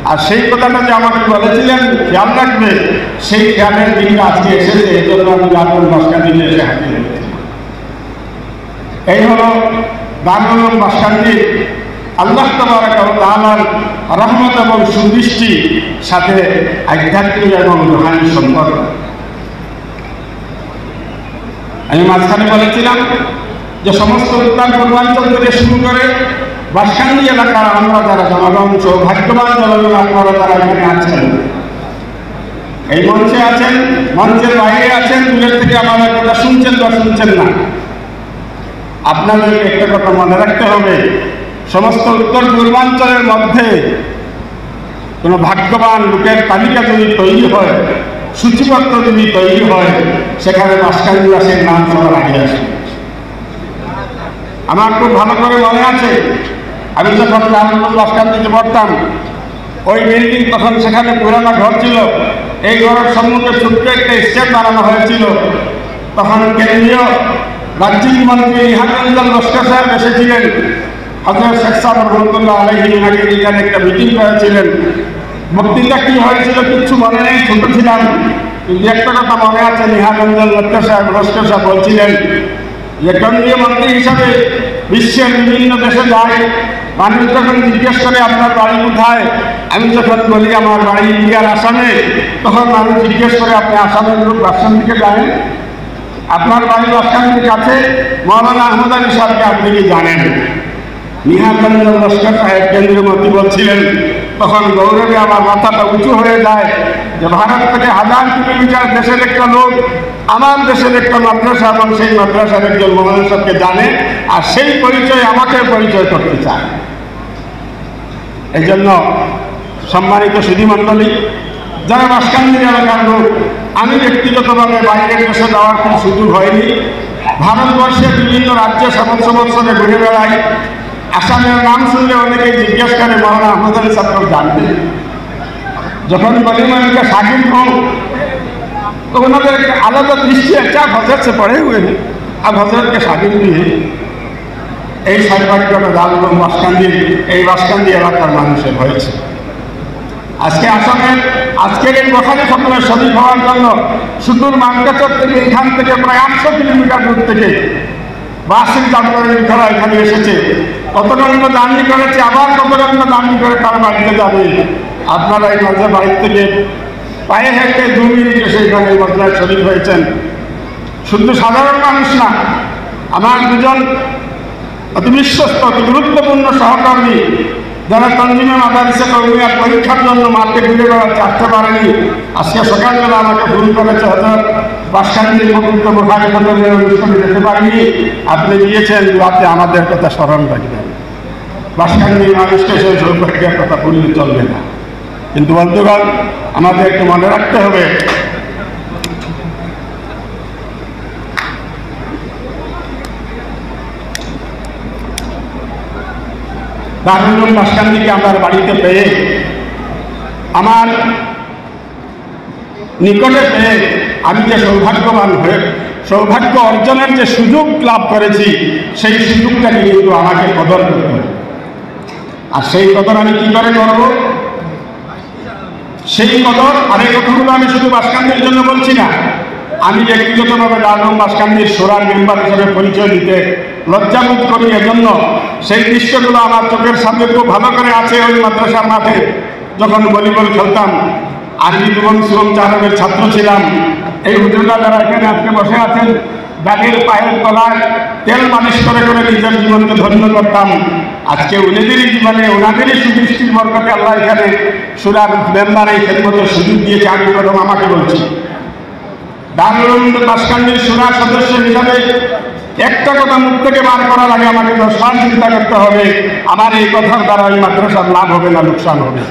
আর সেই কথাটা যে আমাকে বলেছিলেন খেয়াল রাখবে, সেই খেয়ালের দিনটা আজকে এসেছে। এই জন্য আমি দারুল বাসকান্দিতে এসে হাজির হয়েছি। এই হলো দারুল বাসকান্দি আল্লাহ তাবারক ওয়া তাআলার রহমত এবং সুদৃষ্টি সাথে আধ্যাত্মিক এবং রুহানি সম্পর্ক। আমি মাঝখানে বলেছিলাম যে সমস্ত উত্তর পূর্বাঞ্চল থেকে শুরু করে বাসকান্দি এলাকার আমরা যারা জনগণ, সৌভাগ্যবান জনগণ আপনারা যারা এখানে আছেন, এই মঞ্চে আছেন, মঞ্চের বাইরে আছেন, দূরের থেকে আমাদের কথা শুনছেন বা শুনছেন না, আপনাদেরকে একটা কথা মনে রাখতে হবে, সমস্ত উত্তর পূর্বাঞ্চলের মধ্যে কোনো ভাগ্যবান লোকের তালিকা যদি তৈরি হয়, সূচিপত্র যদি তৈরি হয়, সেখানে বাসকান্দিবাসীর নাম সবার আগে আসে। আমার খুব ভালো করে মনে আছে, আমি যখন দারুল বাসকান্দিতে পড়তাম, ওই বিল্ডিং তখন সেখানে পুরানো ঘর ছিল। এই ঘরের সম্মুখে ছোট্ট একটা স্টেপ বানানো হয়েছিল। তখন কেন্দ্রীয় রাজ্যিক মন্ত্রী নিহাররঞ্জন লস্কর সাহেব এসেছিলেন। হযরত শেখ সাহেব রহমতুল্লাহ আলাইহি আগে এখানে একটা মিটিং করেছিলেন। বক্তৃতা কি হয়েছিল কিচ্ছু মনে নেই, ছোট ছিলাম, কিন্তু একটা কথা মনে আছে, নিহাররঞ্জন লস্কর সাহেব বলছিলেন যে কেন্দ্রীয় মন্ত্রী হিসাবে বিশ্বের বিভিন্ন দেশে যায়, মানুষ যখন জিজ্ঞেস করে আপনার বাড়ি কোথায়, আমি যখন বলি আমার বাড়ি ইন্ডিয়ার আসামে, তখন মানুষ জিজ্ঞেস করে আপনি আসামের লোক, রাজশাহী থেকে যান, আপনার বাড়ি রাজশাহীর কাছে, মাওলানা আহমদ আলী সাহেবকে আপনি কি জানেন? নিহাররঞ্জন লস্কর সাহেব কেন্দ্রীয় মন্ত্রী বলছিলেন, তখন গৌরবে আমার মাথাটা উঁচু হয়ে যায় যে ভারত থেকে 1000 কিলোমিটার দেশের একটা লোক আমার দেশের একটা মাদ্রাসা এবং সেই মাদ্রাসার একজন মৌলানা সাহেবকে জানে, আর সেই পরিচয় আমাকে পরিচয় করতে চায়। এই জন্য সম্মানিত সুধীমণ্ডলী, যারা বাসকান্দি এলাকার লোক, আমি ব্যক্তিগতভাবে বাইরের দেশে যাওয়ার কোনো সুযোগ হয়নি। ভারতবর্ষের বিভিন্ন রাজ্যে সমস্ত বছরে ঘুরে বেড়াই। আসামের নাম শুনলে অনেকে জিজ্ঞেস করে মৌলানা আহমদ আলী সাহেব জানবে। যখন বলি मैं शागिर्द हूँ तो उन्होंने एक आलादा दृष्टि है, क्या हजरत से पढ़े हुए हैं, अब हजरत के शागिर्द भी हैं। এই সৌভাগ্যটা দারুল বাসকান্দি, এই বাসকান্দি এলাকার মানুষের হয়েছে। আজকে আসামের আজকের এই বখারি খতমের শরীর হওয়ার জন্য সুদূর মানকাচর থেকে এখান থেকে প্রায় 800 কিলোমিটার দূর থেকে বাসের যাত্রীরা এখানে এসেছে। কত ঘন্টা জার্নি করেছে, আবার কত ঘন্টা জার্নি করে তার বাড়িতে যাবে। আপনারা এই মাঝে বাড়ির থেকে পায়ে হেঁটে 2 মিনিট এসে এখানে এই মজলায় শরীর হয়েছেন। শুধু সাধারণ মানুষ না, আমার দুজন অতি বিশ্বস্ত অতি গুরুত্বপূর্ণ সহকর্মী যারা তঞ্জিমে মাদারিসে কর্মীর পরীক্ষার জন্য মার্কেট ঘুরে বেড়াচ্ছে, আসতে পারেনি, আজকে সকালবেলা আমাকে ফোন করেছে, হজরত বাসকান্দির পবিত্র বখারি খতমের অনুষ্ঠানে যেতে পারিনি, আপনি গিয়েছেন, রাতে আমাদের কথা স্মরণ রাখবেন। বাসকান্দির মানুষকে সেই সৌভাগ্যের কথা বললে চলবে না। কিন্তু বন্ধুগণ, আমাদের একটু মনে রাখতে হবে, দারুল বাসকান্দিকে আমার বাড়িতে পেয়ে, আমার নিকটে পেয়ে আমি যে সৌভাগ্যবান হয়ে সৌভাগ্য অর্জনের যে সুযোগ লাভ করেছি, সেই সুযোগটাকে কিন্তু আমাকে কদর করতে হবে। আর সেই কদর আমি কী করে করব? সেই কদর, আর এই কথাগুলো আমি শুধু বাসকান্দির জন্য বলছি না, আমি ব্যক্তিগতভাবে দারুল বাসকান্দির শোরার মেম্বার হিসেবে পরিচয় দিতে লজ্জাবোধ করি। এজন্য সেই দৃশ্যগুলো আমার চোখের সামনে খুব ভালো করে আছে। ওই মাদ্রাসার মাঠে যখন ভলিবল খেলতাম, আরবি জীবন সুরম চারবের ছাত্র ছিলাম, এই হুজুররা যারা এখানে আজকে বসে আছেন, ব্যাগের পায়ের তলায় তেল মালিশ করে করে নিজের জীবনকে ধন্য করতাম। আজকে ওনাদেরই জীবনে ওনাদেরই সুদৃষ্টির বরকতে আল্লাহ এখানে সুরার মেম্বার এই খেদমতের সুযোগ দিয়েছে। আমি প্রথম আমাকে বলছি, দারুল বাসকান্দির সুরার সদস্য হিসাবে একটা কথা মুখ থেকে বার করার আগে আমাকে 10 বার চিন্তা করতে হবে, আমার এই কথার দ্বারা এই মাদ্রাসার লাভ হবে না লোকসান হবে।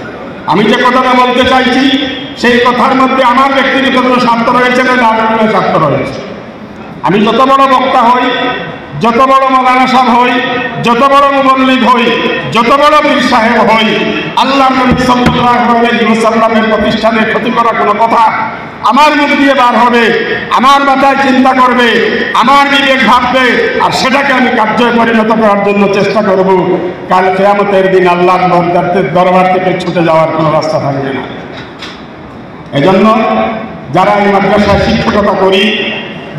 আমি যে কথাটা বলতে চাইছি, সেই কথার মধ্যে আমার ব্যক্তিগত কোনো স্বার্থ রয়েছে না, দারুলের স্বার্থ রয়েছে। আমি যত বড় বক্তা হই, যত বড় মৌলানা সাহেব হই, যত বড় মুবল্লিগ হই, যত বড় পীর সাহেব হই, আল্লাহর নবী সাল্লাল্লাহু আলাইহি ওয়াসাল্লামের প্রতিষ্ঠানে ক্ষতি করা কোনো কথা আমার মুখ দিয়ে বার হবে, আমার মাথায় চিন্তা করবে, আমার বিবেক ভাববে, আর সেটাকে আমি কার্যে পরিণত করার জন্য চেষ্টা করব। কাল কিয়ামতের দিন আল্লাহর দরবার থেকে ছুটে যাওয়ার কোনো রাস্তা থাকবে না। এজন্য যারা এই মাদ্রাসায় শিক্ষকতা করি,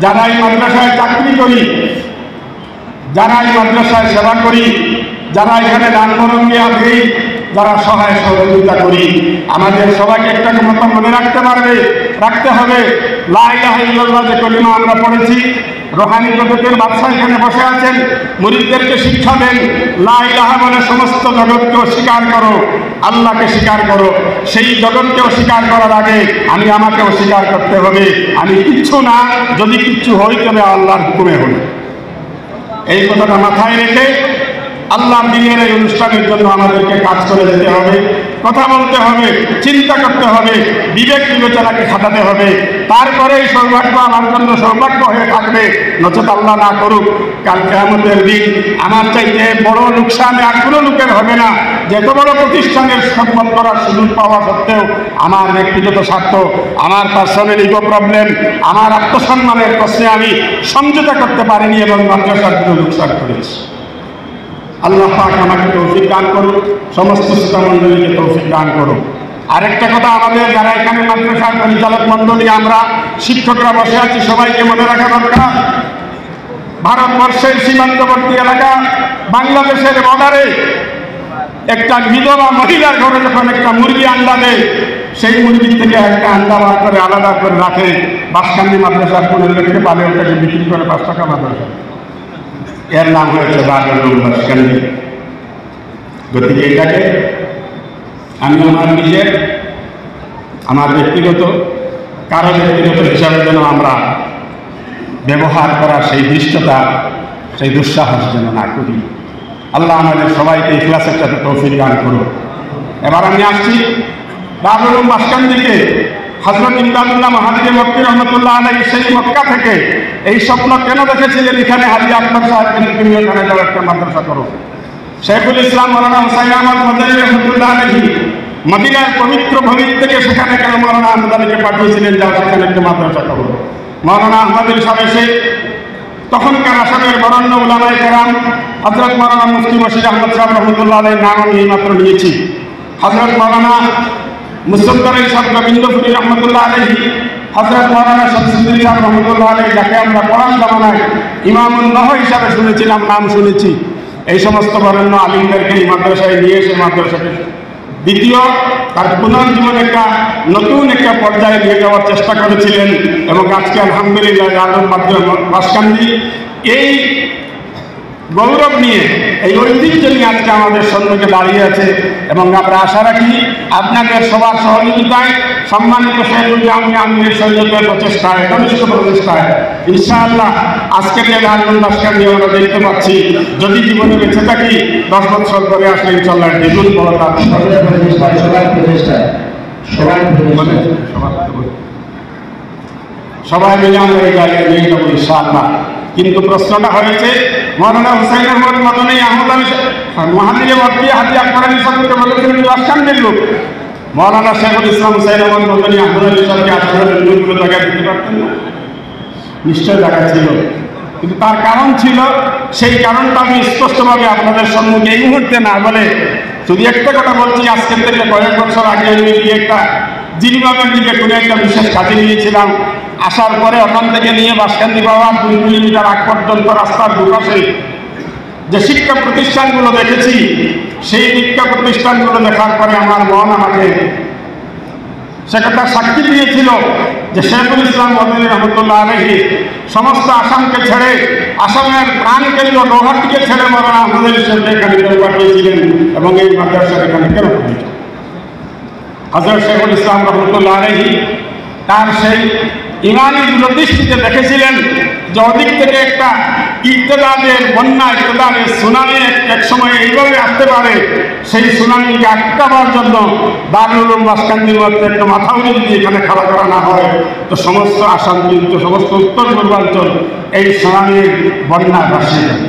যারা এই মাদ্রাসায় চাকরি করি, যারা এই মাদ্রাসায় সেবা করি, যারা এখানে দান বরঙ্গিয়া দেই, যারা সহায় সহযোগিতা করি, আমাদের সবাইকে একটা কথা মনে রাখতে হবে, লা ইলাহা ইল্লাল্লাহ যে কলিমা আমরা পড়েছি, রোহানি জগতের বাদশা এখানে বসে আছেন, মুরিদদেরকে শিক্ষা দেন, লা ইলাহা বলে সমস্ত জগৎকেও স্বীকার করো, আল্লাহকে স্বীকার করো। সেই জগৎকেও স্বীকার করার আগে আমাকেও স্বীকার করতে হবে, আমি কিচ্ছু না, যদি কিচ্ছু হই তবে আল্লাহর হুকুমে হই। এই কথাটা মাথায় রেখে আল্লাহর দিনের এই অনুষ্ঠানের জন্য আমাদেরকে কাজ করে যেতে হবে, কথা বলতে হবে, চিন্তা করতে হবে, বিবেক বিবেচনাকে খাটাতে হবে। তারপরে এই সৌভাগ্য আমার জন্য সৌভাগ্য হয়ে থাকবে, নচেত আল্লাহ না করুক কাল কিয়ামতের দিন আমার চাইতে বড় লোকসান আর কোনো লোকের হবে না। যত বড় প্রতিষ্ঠানের সম্মান করার সুযোগ পাওয়া সত্ত্বেও আমার ব্যক্তিগত স্বার্থ, আমার পার্সোনাল ইগো প্রবলেম, আমার আত্মসম্মানের প্রশ্নে আমি সমঝোতা করতে পারিনি এবং মাদ্রাসার জন্য লোকসান করেছি। আল্লাহ পাক আমাকে তৌফিক দান করুন, সমস্ত শ্রোতামণ্ডলীকে তৌফিক দান করুন। আরেকটা কথা, আমাদের যারা এখানে মাদ্রাসার পরিচালক মণ্ডলী, আমরা শিক্ষকরা বসে আছি, সবাইকে মনে রাখা দরকার, ভারতবর্ষের সীমান্তবর্তী এলাকা বাংলাদেশের বর্ডারে একটা বিধবা মহিলার ঘরে যখন একটা মুরগি আন্ডা দেয়, সেই মুরগির থেকে একটা আন্ডা বার করে আলাদা করে রাখে, বাসকান্দি মাদ্রাসার কোনো লোককে পালে ওটাকে বিক্রি করে 5 টাকা মাদ্রাসা, এর নাম হয়েছে দারুল বাসকান্দি। গতিকে এটাকে আমি আমার ব্যক্তিগত কারো ব্যক্তিগত হিসাবে যেন আমরা ব্যবহার করার সেই দৃষ্টতা, সেই দুঃসাহস যেন না করি। আল্লাহ আমাদের সবাইকে ইখলাসের সাথে তৌফিক দান করুন। এবার আমি আসছি দারুল বাসকান্দিকে। হযরত ইমদাদুল্লাহ মাহাদি মক্কি রহমতুল্লাহ আলাইহি সেই মক্কা থেকে এই স্বপ্ন কেন দেখেছিলেন, এখানে হাজি আকবর সাহেবকে তুমি এখানে যাও, একটা মাদ্রাসা করো। শেখুল ইসলাম মৌলানা হুসাইন আহমদ মাদানী রহমতুল্লাহ আলাইহি মদিনার পবিত্র ভূমি থেকে সেখানে কেন মৌলানা আহমদ আলীকে পাঠিয়েছিলেন, যাও সেখানে একটা মাদ্রাসা করো। মৌলানা আহমদ আলী সাহেব এসে তখনকার আসামের বরেণ্য উলামায়ে কেরাম হযরত মৌলানা মুফতি বশির আহমদ সাহেব রহমতুল্লাহ আলাইহির নাম আমি এইমাত্র নিয়েছি। হযরত মৌলানা মুসদ্দর সাহেব গোবিন্দপুরী রহমতুল্লাহ আলাইহি, হযরত মৌলানা শামসুদ্দিন সাহেব রহমতুল্লাহ আলাইহি, যাকে আমরা কোরআন জামানায় ইমামুন নহর হিসাবে শুনেছিলাম, নাম শুনেছি, এই সমস্ত বরেণ্য আলিমদেরকে এই মাদ্রাসায় নিয়ে এসে মাদ্রাসাকে দ্বিতীয় তার পুনর্জীবন একটা নতুন একটা পর্যায়ে নিয়ে যাওয়ার চেষ্টা করেছিলেন। এবং আজকে আলহামদুলিল্লাহ আলম বাসকান্দি এই গৌরব নিয়ে, এই ঐতিহ্য নিয়ে আজকে আমাদের সম্মুখে দাঁড়িয়ে আছে। এবং আমরা আশা রাখি আপনাদের সবার সহযোগিতায়, সম্মানিত শেখুল জামিয়া আমিরের সৈন্যদের প্রচেষ্টায়, ঘনিষ্ঠ প্রচেষ্টায় ইনশাআল্লাহ আজকের যে আলম বাসকান্দি আমরা দেখতে পাচ্ছি, যদি জীবনে বেঁচে থাকি 10 বছর পরে আসলে ইনশাআল্লাহ দ্বিগুণ বড় কাজ সবাই মিলে আমরা এই জায়গায় নিয়ে যাবো ইনশাআল্লাহ। কিন্তু প্রশ্নটা হয়েছে মৌলানা হুসাইন আহমদ মাদানী আহমদ আলী মহাদিরে মর্তি হাজি আকবর আলী সাহেবকে বলেছিলেন বাসকান্দির লোক। মৌলানা শেখুল ইসলাম হুসাইন আহমদ মাদানী আহমদ আলী সাহেবকে আসলে লোকগুলো জায়গায় দিতে পারতেন না? নিশ্চয় জায়গা ছিল, কিন্তু তার কারণ ছিল। সেই কারণটা আমি স্পষ্টভাবে আপনাদের সম্মুখে এই মুহূর্তে না বলে শুধু একটা কথা বলছি। আজকের থেকে কয়েক বছর আগে আমি একটা জিরিবামের দিকে কোনো একটা বিশেষ কাজে নিয়েছিলাম। আসার পরে ওখান থেকে নিয়ে বাসকান্দি পাওয়ার 2 কিলোমিটার আগ পর্যন্ত রাস্তার দুপাশে যে শিক্ষা প্রতিষ্ঠানগুলো দেখেছি, সেই শিক্ষা প্রতিষ্ঠানগুলো দেখার পরে আমার মন আমাকে সে কথা সাক্ষী দিয়েছিল যে শেখুল ইসলাম মাদানী রহমতুল্লাহ আলাইহি সমস্ত আসামকে ছেড়ে, আসামের প্রাণ কেন্দ্র গৌহাটিকে ছেড়ে মৌলানা আহমদ আলী সাহেবকে এখানে পাঠিয়েছিলেন। এবং এই মাদ্রাসা এখানে কেন পাঠিয়েছেন? হযরত শেখুল ইসলাম রহমতুল্লাহ আলাইহি তার সেই ইমানি দূরদৃষ্টিতে দেখেছিলেন যে ওদিক থেকে একটা ইক্তেদারের বন্যা, ইক্তেদারের সুনামি এক সময় এইভাবে আসতে পারে। সেই সুনামিকে আটকাবার জন্য দারুল উলুম বাসকান্দির মধ্যে একটা মাথা উঁচু যদি এখানে খাড়া করা না হয়, তো সমস্ত আসাম কিন্তু সমস্ত উত্তর পূর্বাঞ্চল এই সুনামির বন্যা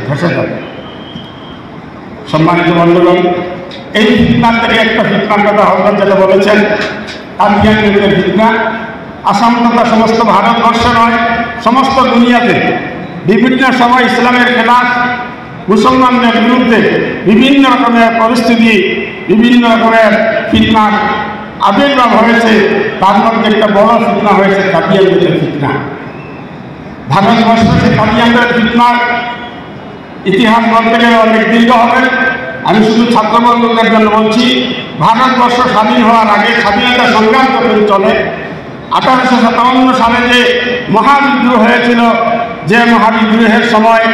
ভেসে যাবে। সম্মানিত বন্ধুগণ, এই ফিতনার থেকে একটা ফিতনার কথা হযরত যেটা বলেছেন, কাদিয়ানীদের ফিতনা আসাম তথা সমস্ত ভারতবর্ষে নয়, সমস্ত দুনিয়াতে বিভিন্ন সময় ইসলামের খেলাফ, মুসলমানদের বিরুদ্ধে বিভিন্ন রকমের পরিস্থিতি, বিভিন্ন রকমের ফিতনার আবির্ভাব হয়েছে। তার মধ্যে একটা বড় ফিতনা হয়েছে কাদিয়ানীদের ফিতনা। ভারতবর্ষে কাদিয়ানীদের ফিতনার ইতিহাস বলতে গেলে অনেক দীর্ঘ হবে। আমি শুধু ছাত্রবন্ধুদের জন্য বলছি, ভারতবর্ষ স্বাধীন হওয়ার আগে স্বাধীনতা সংগ্রাম যখন চলে, 1857 সালে যে মহাবিদ্রোহ হয়েছিল, যে মহাবিদ্রোহের সময়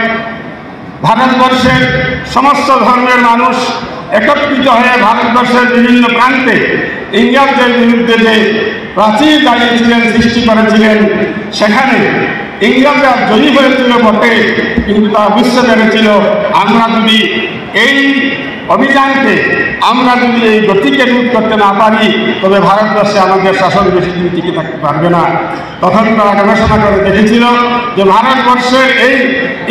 ভারতবর্ষের সমস্ত ধর্মের মানুষ একত্রিত হয়ে ভারতবর্ষের বিভিন্ন প্রান্তে ইংরেজদের বিরুদ্ধে যে প্রাচীর দাঁড়িয়েছিলেন, সৃষ্টি করেছিলেন, সেখানে ইংরেজরা জয়ী হয়েছিল বটে, কিন্তু তারা বুঝতে পেরেছিল আমরা যদি এই অভিযানকে, আমরা যদি এই গতিকে রোধ করতে না পারি, তবে ভারতবর্ষে আমাদের শাসন বেশি দিন টিকে থাকতে পারবে না। তখন তারা গবেষণা করে দেখেছিল যে ভারতবর্ষের এই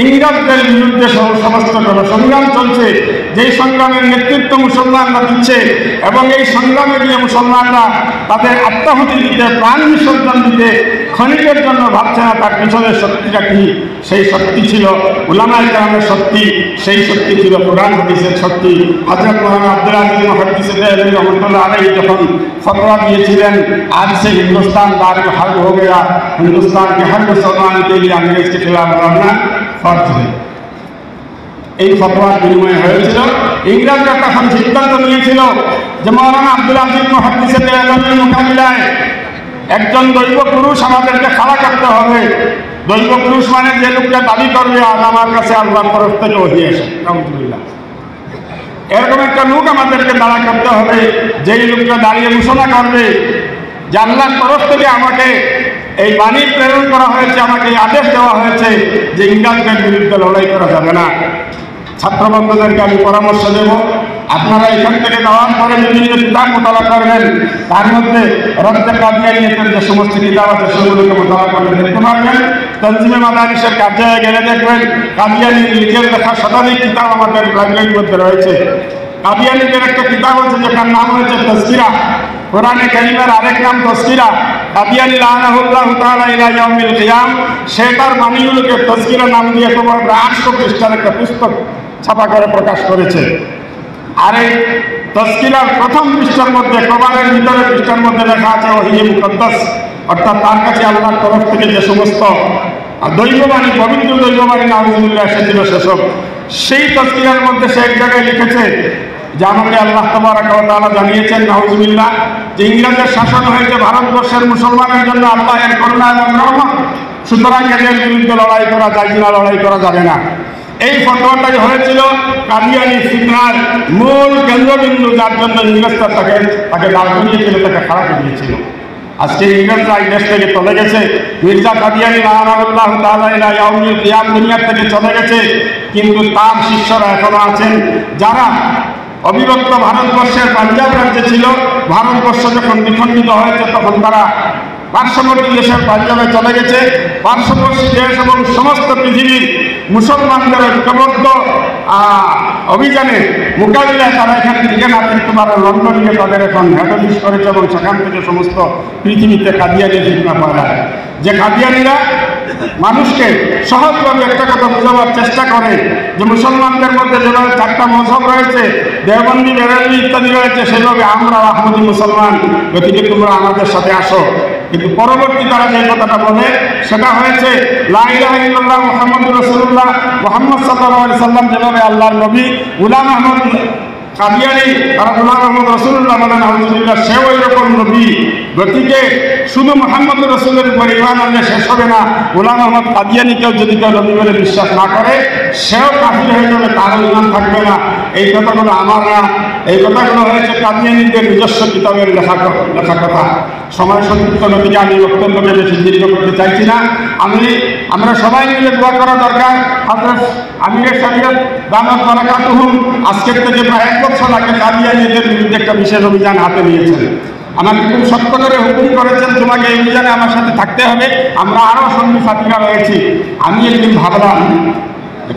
ইংরেজদের বিরুদ্ধে সমস্ত সংগ্রাম চলছে, যেই সংগ্রামের নেতৃত্ব মুসলমানরা দিচ্ছে, এবং এই সংগ্রামে গিয়ে মুসলমানরা তাদের আত্মাহুতি দিতে, প্রাণ বিসর্জন দিতে ক্ষণিকের জন্য ভাবছে না তার পিছনের শক্তিটা কি। সেই শক্তি ছিল উলামায়ে কেরামের শক্তি, সেই শক্তি ছিল কোরআন হাদিসের শক্তি। হযরত মৌলানা আব্দুল আজিজ মুহাদ্দিস রহমতুল্লাহ আলাইহি যখন ফতোয়া দিয়েছিলেন, आज से हिंदुस्तान दारुल हर्ब हो गया, हिंदुस्तान के हर मुसलमान के लिए अंग्रेज के खिलाफ लड़ना फर्ज है। এই ফতোয়ার বিনিময়ে হয়েছিল। ইংরেজরা তখন সিদ্ধান্ত নিয়েছিল যে মৌলানা আব্দুল আজিজ মুহাদ্দিসের মোকাবিলায় একজন দৈব পুরুষ আমাদেরকে খাড়া করতে হবে। দৈব পুরুষ মানে যে লোকটা দাবি করবে আজ আমার কাছে আল্লাহর তরফ থেকে ওহী আসে, আলহামদুলিল্লাহ, এরকম একটা লোক আমাদেরকে দাঁড়া করতে হবে, যেই লোকটা দাঁড়িয়ে ঘোষণা করবে যে আল্লাহর তরফ থেকে আমাকে এই বাণী প্রেরণ করা হয়েছে, আমাকে আদেশ দেওয়া হয়েছে যে ইংরেজদের বিরুদ্ধে লড়াই করা যাবে না। ছাত্রবন্ধুদেরকে আমি পরামর্শ দেব, আপনারা এখান থেকে যাওয়ার পরে বিভিন্ন কিতাব মোতালা করবেন, তার মধ্যে রদ্দে কাদিয়ানিয়তের যে সমস্ত কিতাব আছে সেগুলোকে মোতালা করলে দেখতে পারবেন। তনজিমে মাদারিসের কার্যালয়ে গেলে দেখবেন কাদিয়ানির নিজের লেখা শতাধিক কিতাব আমাদের লাইব্রেরির মধ্যে রয়েছে। কাদিয়ানিদের একটা কিতাব আছে যেটার নাম হয়েছে তজকিরা, কোরআনে কারীমের আরেক নাম তজকিরা। কাদিয়ানী লাআনাহুল্লাহু তাআলা ইলা ইয়াউমিল কিয়াম সেটার বাণীগুলোকে তজকিরা নাম দিয়ে তোমার 800 পৃষ্ঠার একটা পুস্তক ছাপা করে প্রকাশ করেছে। আর এই তজকিরার প্রথম পৃষ্ঠার মধ্যে কভারের ভিতরে পৃষ্ঠার মধ্যে লেখা আছে ওহিয়ে মুকদ্দাস, অর্থাৎ তার কাছে আল্লাহর তরফ থেকে যে সমস্ত দৈববাণী, পবিত্র দৈববাণী নাউজুবিল্লাহ এসেছিল সেসব। সেই তজকিরার মধ্যে সে এক জায়গায় লিখেছে যে আমাকে আল্লাহ তাবারাক ওয়া তাআলা জানিয়েছেন নাউজুবিল্লাহ যে ইংরেজের শাসন হয়েছে ভারতবর্ষের মুসলমানের জন্য আল্লাহের করুণা এবং রহমত, সুতরাং এদের বিরুদ্ধে লড়াই করা যায় না, লড়াই করা যাবে না। এই ফতোয়াটাই হয়েছিল কাদিয়ানী ফিতনার মূল কেন্দ্রবিন্দু, যার জন্য ইংরেজরা তাকে দাঁড় করিয়েছিল, তাকে খারাপ দিয়েছিল। আজকে ইংরেজরা এই দেশ থেকে চলে গেছে, মির্জা কাদিয়ানী লাআনাহুল্লাহু তাআলা ইলা ইয়াউমিল কিয়াম দুনিয়া থেকে চলে গেছে, কিন্তু তার শিষ্যরা এখনো আছেন যারা অবিভক্ত ভারতবর্ষের পাঞ্জাব রাজ্যে ছিল। ভারতবর্ষ যখন বিখণ্ডিত হয়েছে তখন তারা পার্শ্ববর্তী দেশের পাঞ্জাবে চলে গেছে। পার্শ্ববর্তী দেশ এবং সমস্ত পৃথিবীর মুসলমানদের ঐক্যবদ্ধ অভিযানে মোকাবিলায় তারা এখানে টিকে না থাকতে পারে, লন্ডনে তাদের এখন হেড অফিস করেছে এবং সেখান থেকে সমস্ত পৃথিবীতে কাদিয়ানি ফিতনা পায়। যে কাদিয়ানিরা মানুষকে সহজভাবে একটা কথা বোঝাবার চেষ্টা করে যে মুসলমানদের মধ্যে যেভাবে 4টা মযহব রয়েছে, দেওবন্দি, বেরেলভি ইত্যাদি রয়েছে, সেভাবে আমরা আহমদী মুসলমান, গতিকে তোমরা আমাদের সাথে আসো। কিন্তু পরবর্তী তারা যে কথাটা বলে সেটা হয়েছে লা ইলাহা ইল্লাল্লাহ মুহাম্মাদুর রাসূলুল্লাহ, মুহাম্মদ সাল্লাল্লাহু আলাইহি সাল্লাম যেভাবে আল্লাহর নবী, গোলাম আহমদ কাদিয়ানী তারা গোলাম আহমদ রাসূলুল্লাহ বলেন আলহামদুলিল্লাহ, সেও এরকম নবী। গতিকে শুধু মুহাম্মদ রাসূলের উপর ঈমান আনলে শেষ হবে না, গোলাম আহমদ কাদিয়ানীকেও যদি কেউ নবী বলে বিশ্বাস না করে সেও কাফির হয়ে যাবে, তারও ঈমান থাকবে না। এই কথাগুলো আমার না, এই কথাগুলো হয়েছে কাদিয়ানীদের নিজস্ব কিতাবের লেখা কথা। সময় সংক্ষিপ্ত নদীকে আমি বক্তব্যকে বেশি দীর্ঘ করতে চাইছি না। আমরা সবাই মিলে দোয়া করা দরকার। হযরত আমিরের শরীয়ত দামাত বারাকাতুহুম আজকের থেকে প্রায় 1 বছর আগে কাদিয়ানীদের বিরুদ্ধে একটা বিশেষ অভিযান হাতে নিয়েছেন। আমাকে খুব শক্ত করে হুকুম করেছেন তোমাকে এই অভিযানে আমার সাথে থাকতে হবে। আমরা আরও সঙ্গী সাথীরা রয়েছি। আমি একদিন ভাবলাম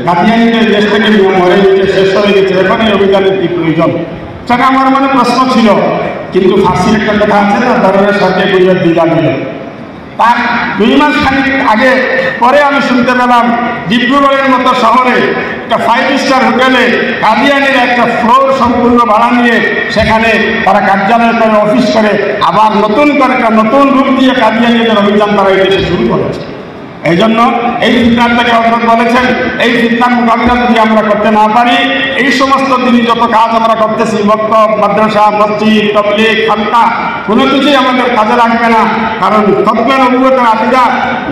কাদিয়ানীদের দেশ থেকে মরে গেছে, শেষ হয়ে গেছে, এখন এই অভিযানের কি প্রয়োজন? সেটা আমার মনে প্রশ্ন ছিল। কিন্তু ফাঁসির একটা কথা আছে না, ধরনের সরকার গুজরাট দিলা দিল। তার 2 মাস খানিক আগে পরে আমি শুনতে পেলাম ডিব্রুগড়ের মতো শহরে একটা 5 স্টার হোটেলে কাদিয়ানির একটা ফ্লোর সম্পূর্ণ ভাড়া নিয়ে সেখানে তারা কার্যালয় করে, অফিস করে, আবার নতুন করে একটা নতুন রূপ দিয়ে কাদিয়ানিদের অভিযান তারা এই দেশে শুরু করেছে। এই জন্য এই ফিতনার থেকে হযরত বলেছেন এই ফিতনার মোকাবিলা যদি আমরা করতে না পারি, এই সমস্ত দিনই যত কাজ আমরা করতেছি, মক্তব, মাদ্রাসা, মসজিদ, তাবলীগ, খানকা, কোনো কিছুই আমাদের কাজে লাগবে না। কারণ খতমে নবুয়তের আকীদা,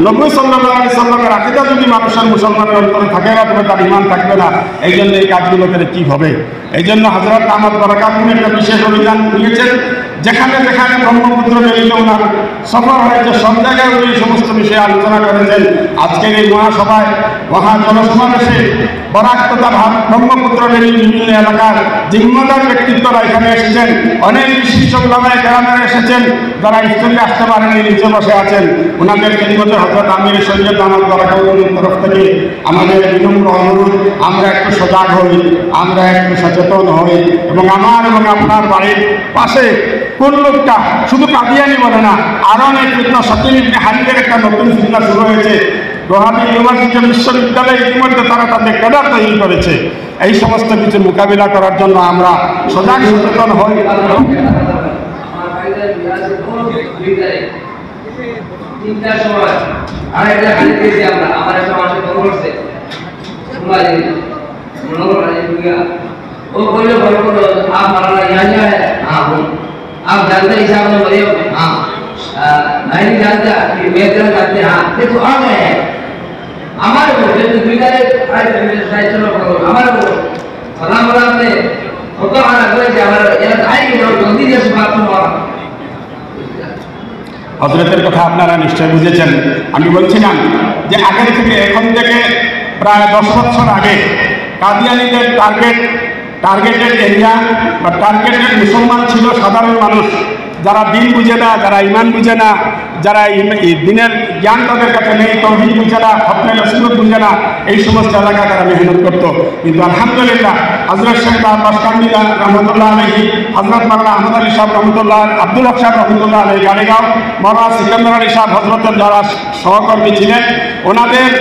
নবী সাল্লাল্লাহু আলাইহি সাল্লামের আকীদা যদি মানুষের মুসলমানের অন্তরে থাকে না, তবে তার ঈমান থাকবে না। এই জন্য এই কাজগুলো করে কী হবে? এই জন্য হযরত আহমদ বারাকাতুহু একটা বিশেষ অভিযান নিয়েছেন। যেখানে যেখানে ব্রহ্মপুত্র নদীতে ওনার সফর হয়েছে সব জায়গায় উনি সমস্ত বিষয়ে আলোচনা করেছেন। আজকের এই মহাসভায়, মহাজনসমাবেশে বরাক তথা ব্রহ্মপুত্র নদীর বিভিন্ন এলাকার জিম্মাদার ব্যক্তিত্বরা এখানে এসেছেন। অনেক বিশিষ্ট ওলামায়ে কেরামেরা এসেছেন যারা স্টেজে আসতে পারেননি, নিচে বসে আছেন। ওনাদের খেদমতে হযরত আমিরের শরীয়ত দামাত বারাকাতুহুর তরফ থেকে আমাদের বিনম্র অনুরোধ, আমরা একটু সজাগ হই, আমরা একটু সচেতন হই এবং আমার এবং আপনার বাড়ির পাশে কোন লোকটা শুধু কাদিয়ানি বলে না, আরও অনেক ফিতনা, সকিল ইবনে হারিদের একটা নতুন ফিতনা শুরু হয়েছে। গুয়াহাটি ইউনিভার্সিটি বিশ্ববিদ্যালয়ে ইতিমধ্যে তারা তাদের ক্যাডার তৈরি করেছে। এই সমস্ত কিছু মোকাবিলা করার জন্য আমরা সজাগ সচেতন হই। आप जानते हैं हिसाब में बड़े हाँ नहीं जानता कि मेरे जानते हाँ देखो आ गए हैं हमारे को जब बिगाड़े आए चलो हमारे को सलाम सलाम ने होता है ना कि हमारा यार आएंगे लोग जल्दी जैसे बात सुनो হযরতের কথা আপনারা নিশ্চয় বুঝেছেন। আমি বলছিলাম যে আগের থেকে এখন থেকে প্রায় 10 বছর আগে কাদিয়ানীদের টার্গেট টার্গেটেড এরিয়া বা টার্গেটেড মুসলমান ছিল সাধারণ মানুষ, যারা দিন বুঝে না, যারা ইমান বুঝে না, যারা দিনের জ্ঞান তাদের কাছে নেই, তৌহিদ বুঝে না, হকমে রসুলত বুঝে না, এই সমস্ত এলাকায় তারা মেহনত করত। কিন্তু আলহামদুলিল্লাহ হজরত শেখ বাসকান্দিলা রহমতুল্লাহ আলহী, হজরত মাওলানা আহমদ আলী সাহেব রহমতুল্লাহ, আব্দুল হক সাহেব রহমতুল্লাহ আলহী গাড়িগাঁও, মাওলানা সিকান্দার আলী সাহেব হজরতের যারা সহকর্মী ছিলেন, ওনাদের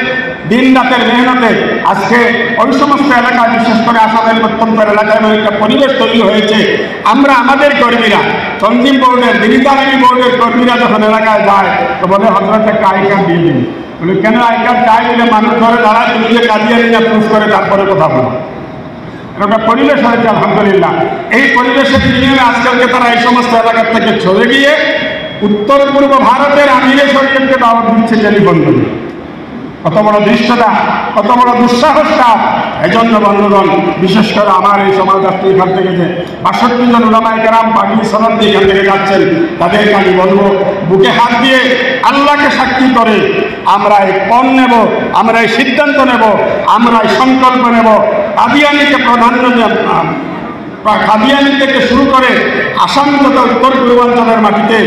দিন রাতের মেহনতে আজকে ওই সমস্ত এলাকায়, বিশেষ করে আসামের প্রত্যন্ত এলাকায় একটা পরিবেশ তৈরি হয়েছে। আমরা আমাদের কর্মীরা, তনজিম বোর্ডের, দিনী তালিমি বোর্ডের কর্মীরা যখন এলাকায় যায় তো বলে হজরত একটা আই কার্ড দিয়ে দিন। বলে কেন আই কার্ড চাই? বলে মানুষ ধরে দাঁড়ায়, তুমি যে কাদিয়ানিরা প্রুফ করে তারপরে কথা বলো। একটা পরিবেশ হয়েছে আলহামদুলিল্লাহ। এই পরিবেশের বিনিময়ে আজকালকে তারা এই সমস্ত এলাকার থেকে চলে গিয়ে উত্তর পূর্ব ভারতের আমিরে শরীফকে দাওয়াত দিচ্ছে টেলিফোন করে। কত বড় দৃশ্যটা, কত বড় দুঃসাহসটা! এজন্য বন্ধুগণ, বিশেষ করে আমার এই সমাজ রাষ্ট্র এখান থেকে যে 62 জন উলামায়ে কেরাম পাগড়ি সনদ দিয়ে এখান থেকে যাচ্ছেন, তাদেরকে আমি বলবো বুকে হাত দিয়ে আল্লাহকে সাক্ষী করে আমরা এই পণ নেব, আমরা এই সিদ্ধান্ত নেব, আমরা এই সংকল্প নেব, কাদিয়ানিকে প্রাধান্য কাদিয়ানি থেকে শুরু করে আসাম তথা উত্তর পূর্বাঞ্চলের মাটিতে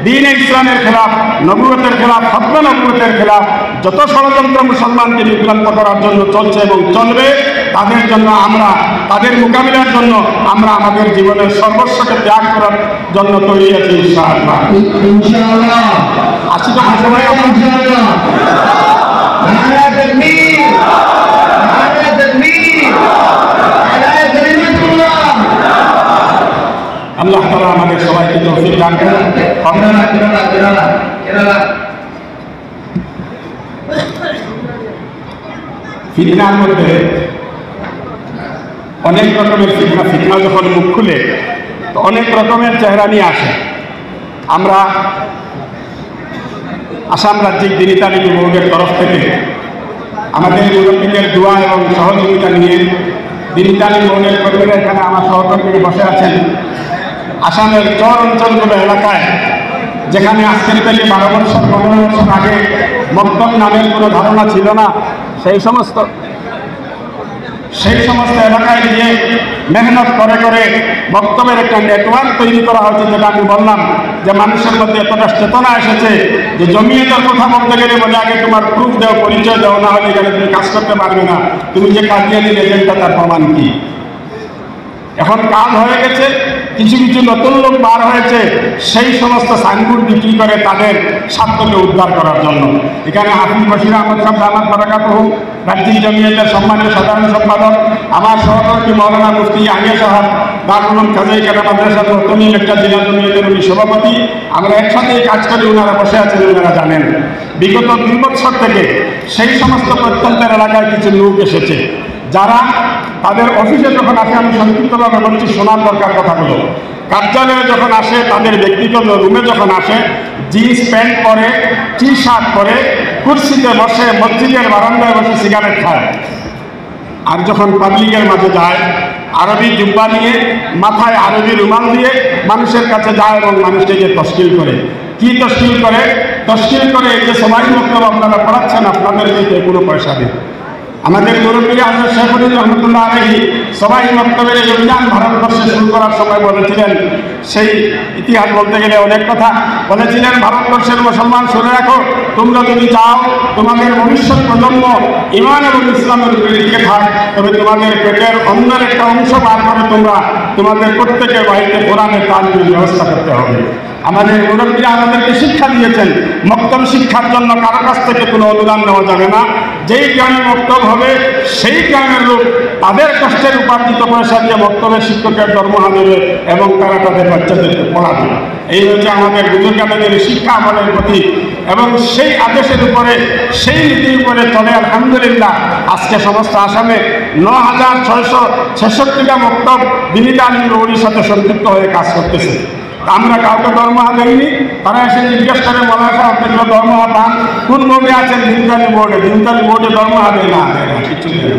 দ্বীন ইসলামের খেলাফ, নবুয়তের খেলাফ, হক নবুয়তের খেলাফ যত ষড়যন্ত্র মুসলমানকে বিভ্রান্ত করার জন্য চলছে এবং চলবে, তাদের জন্য আমরা, তাদের মোকাবিলার জন্য আমরা আমাদের জীবনের সর্বস্বকে ত্যাগ করার জন্য তৈরি আছি ইনশাআল্লাহ। আশি টাকা সময় আল্লাহ তাআলা আমাদের সবাইকে তৌফিক দান করুন। ফিতনার মধ্যে অনেক রকমের ফিতনা যখন মুখ খুলে তো অনেক রকমের চেহারা নিয়ে আসে। আমরা আসাম রাজ্যিক দিনী তালিমি বোর্ডের তরফ থেকে আমাদের মুরব্বীদের দোয়া এবং সহযোগিতা নিয়ে দিনী তালিম বোর্ডের কর্মীরা এখানে আমার সহকর্মী বসে আছেন। আসামের চর অঞ্চলগুলো এলাকায় যেখানে আজকের থেকে 12 বছর 15 বছর আগে মক্তব নামের কোনো ধারণা ছিল না, সেই সমস্ত এলাকায় গিয়ে মেহনত করে করে মক্তবের একটা নেটওয়ার্ক তৈরি করা হয়েছে। যেটা আমি বললাম যে মানুষের মধ্যে এতটা চেতনা এসেছে যে জমিয়তের কথা বলতে গেলে বলে আগে তোমার প্রুফ দেও, পরিচয় দেও, না হলে গেলে তুমি কাজ করতে পারবে না, তুমি যে কাদিয়ানির এজেন্টটা তার প্রমাণ কি? এখন কাজ হয়ে গেছে, কিছু কিছু নতুন লোক বার হয়েছে সেই সমস্ত সাইনবোর্ড বিক্রি করে তাদের স্বার্থকে উদ্ধার করার জন্য। এখানে হাফিজ বশির আহমদ সাহেব দামাত বারাকাতুহু, রাজ্যিক জমিয়তের সম্মানীয় সাধারণ সম্পাদক, আমার সহকর্মী মাওলানা মুফতি আহিয়া সাহেব, দারুল উলুম কাজী কেরাম মাদ্রাসার নতুন একটা জেলা জমিয়তের উনি সভাপতি, আমরা একসাথেই কাজ করি, ওনারা বসে আছেন, ওনারা জানেন। বিগত 2 বছর থেকে সেই সমস্ত প্রত্যন্তের এলাকায় কিছু লোক এসেছে যারা তাদের অফিসে যখন আসে, আমি সংক্ষিপ্তভাবে বলছি, শোনার দরকার কথাগুলো, কার্যালয়ে যখন আসে, তাদের ব্যক্তিগত রুমে যখন আসে, জিন্স প্যান্ট পরে, টি শার্ট পরে, কুর্সিতে বসে, মসজিদের বারান্দায় বসে সিগারেট খায়। আর যখন পাবলিকের মাঝে যায়, আরবি জুব্বা নিয়ে, মাথায় আরবি রুমাল দিয়ে মানুষের কাছে যায় এবং মানুষটিকে তশকিল করে। কি তশকিল করে? তশকিল করে এই যে সবাই মক্তব আপনারা পড়াচ্ছেন, আপনাদেরকে কোনো পয়সা দেয়। আমাদের মুরব্বী হযরত শেখুল রহমতুল্লাহ আলাইহি সবাই মক্তবের এই অভিযান ভারতবর্ষে শুরু করার সময় বলেছিলেন, সেই ইতিহাস বলতে গেলে অনেক কথা বলেছিলেন, ভারতবর্ষের মুসলমান শুনে রাখো, তোমরা যদি চাও তোমাদের ভবিষ্যৎ প্রজন্ম ঈমান এবং ইসলামের উপরে টিকে থাক, তবে তোমাদের পেটের অন্যের একটা অংশ বার করে তোমরা তোমাদের প্রত্যেকের বাড়িতে কোরআনের তালিমের ব্যবস্থা করতে হবে। আমাদের মুরব্বীরা আমাদেরকে শিক্ষা দিয়েছেন, মক্তব শিক্ষার জন্য কারো কাছ থেকে কোনো অনুদান নেওয়া যাবে না। যেই গ্রামে মক্তব হবে সেই গ্রামের লোক তাদের কষ্টের উপার্জিত পয়সা দিয়ে মক্তবের শিক্ষকের দরমহা দেবে এবং তারা তাদের বাচ্চাদেরকে পড়াবে। এই হচ্ছে আমাদের বুজুর্গানের শিক্ষা আমলের প্রতি, এবং সেই আদেশের উপরে, সেই নীতির উপরে চলে আলহামদুলিল্লাহ আজকে সমস্ত আসামে 9666টা মক্তব দিনী তালিম বোর্ডের সাথে সম্পৃক্ত হয়ে কাজ করতেছে। আমরা কাউকে দরমহা দেয়নি, তারা এসে জিজ্ঞেস করে মৌলানা আপনার দরমহা পান কোন বোর্ডে আছেন? দিনী তালিম বোর্ডে। দিনী তালিম বোর্ডে দরমহা দেয় না, কিছু দেয়।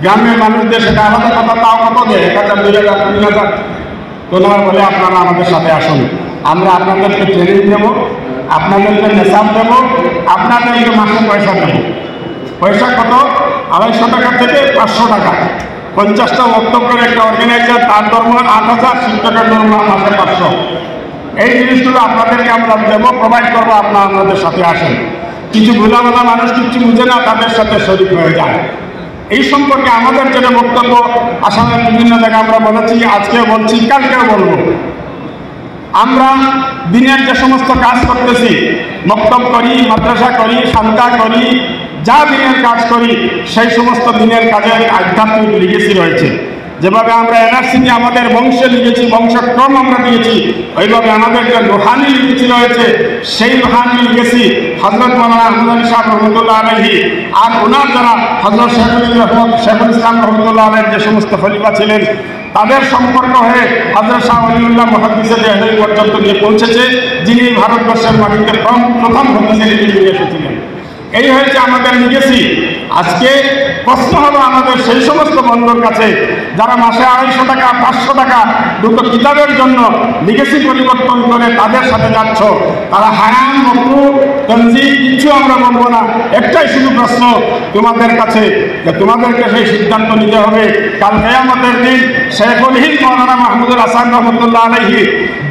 গ্রামের মানুষদের সেটা আলাদা কথা, তাও কত দেয়, 1000, 2000, 3000। তোমরা বলে আপনারা আমাদের সাথে আসুন, আমরা আপনাদেরকে ট্রেনিং দেবো, আপনাদেরকে নেশাব দেবো, আপনাদেরকে মাসে পয়সা দেবো। পয়সা কত? 250 টাকা থেকে 500 টাকা। 50টা বক্তব্যের একটা অর্গানাইজার, তার দরমা 8,000, শিক্ষকের দরমা মাসে 500। এই জিনিসগুলো আপনাদেরকে আমরা দেবো, প্রোভাইড করবো, আপনারা আমাদের সাথে আসেন। কিছু ভোলামেলা মানুষ কিছু বুঝে না, তাদের সাথে শরীক হয়ে যায়। এই সম্পর্কে আমাদের যেটা বক্তব্য আসামের বিভিন্ন জায়গায় আমরা বলেছি, আজকেও বলছি, কালকেও বলবো। আমরা দিনের যে সমস্ত কাজ করতেছি, মক্তব করি, মাদ্রাসা করি, খানকা করি, যা দিনের কাজ করি, সেই সমস্ত দিনের কাজের আধ্যাত্মিক লিগেসি রয়েছে। যেভাবে আমরা এনআরসি দিয়ে আমাদের বংশে লিখেছি, বংশক্রম আমরা দিয়েছি, ওইভাবে আমাদের যে রুহানি লিখেছি রয়েছে, সেই রুহানি লিখেছি হজরত মাওলানা আহমদ আলী সাহেব রহমতুল্লাহ আলাইহি আর ওনার যারা হজরত শেখুল ইসলাম রহমতুল্লাহ আলাইহি যে সমস্ত খলিফা ছিলেন, তাদের সম্পর্ক হয়ে হযরত শাহ ওলিউল্লাহ মুহাদ্দিসে দেহলভী পর্যন্ত গিয়ে পৌঁছেছে, যিনি ভারতবর্ষের মাটিতে প্রথম হাদিসের লিপি নিয়ে এসেছিলেন। এই হয়েছে আমাদের লিগেসি। আজকে প্রশ্ন হলো আমাদের সেই সমস্ত বন্ধুর কাছে যারা মাসে 250 টাকা 500 টাকা দুটো কিতাবের জন্য লিগেসি পরিবর্তন করে তাদের সাথে যাচ্ছ, তারা হারাম মাকরুহ তানজিল কিছু আমরা বলবো না। একটাই শুধু প্রশ্ন তোমাদের কাছে, যে তোমাদেরকে সেই সিদ্ধান্ত নিতে হবে কাল কিয়ামতের দিন শেখুল হিন্দ মাওলানা মাহমুদুল হাসান রহমতুল্লাহ আলাইহি,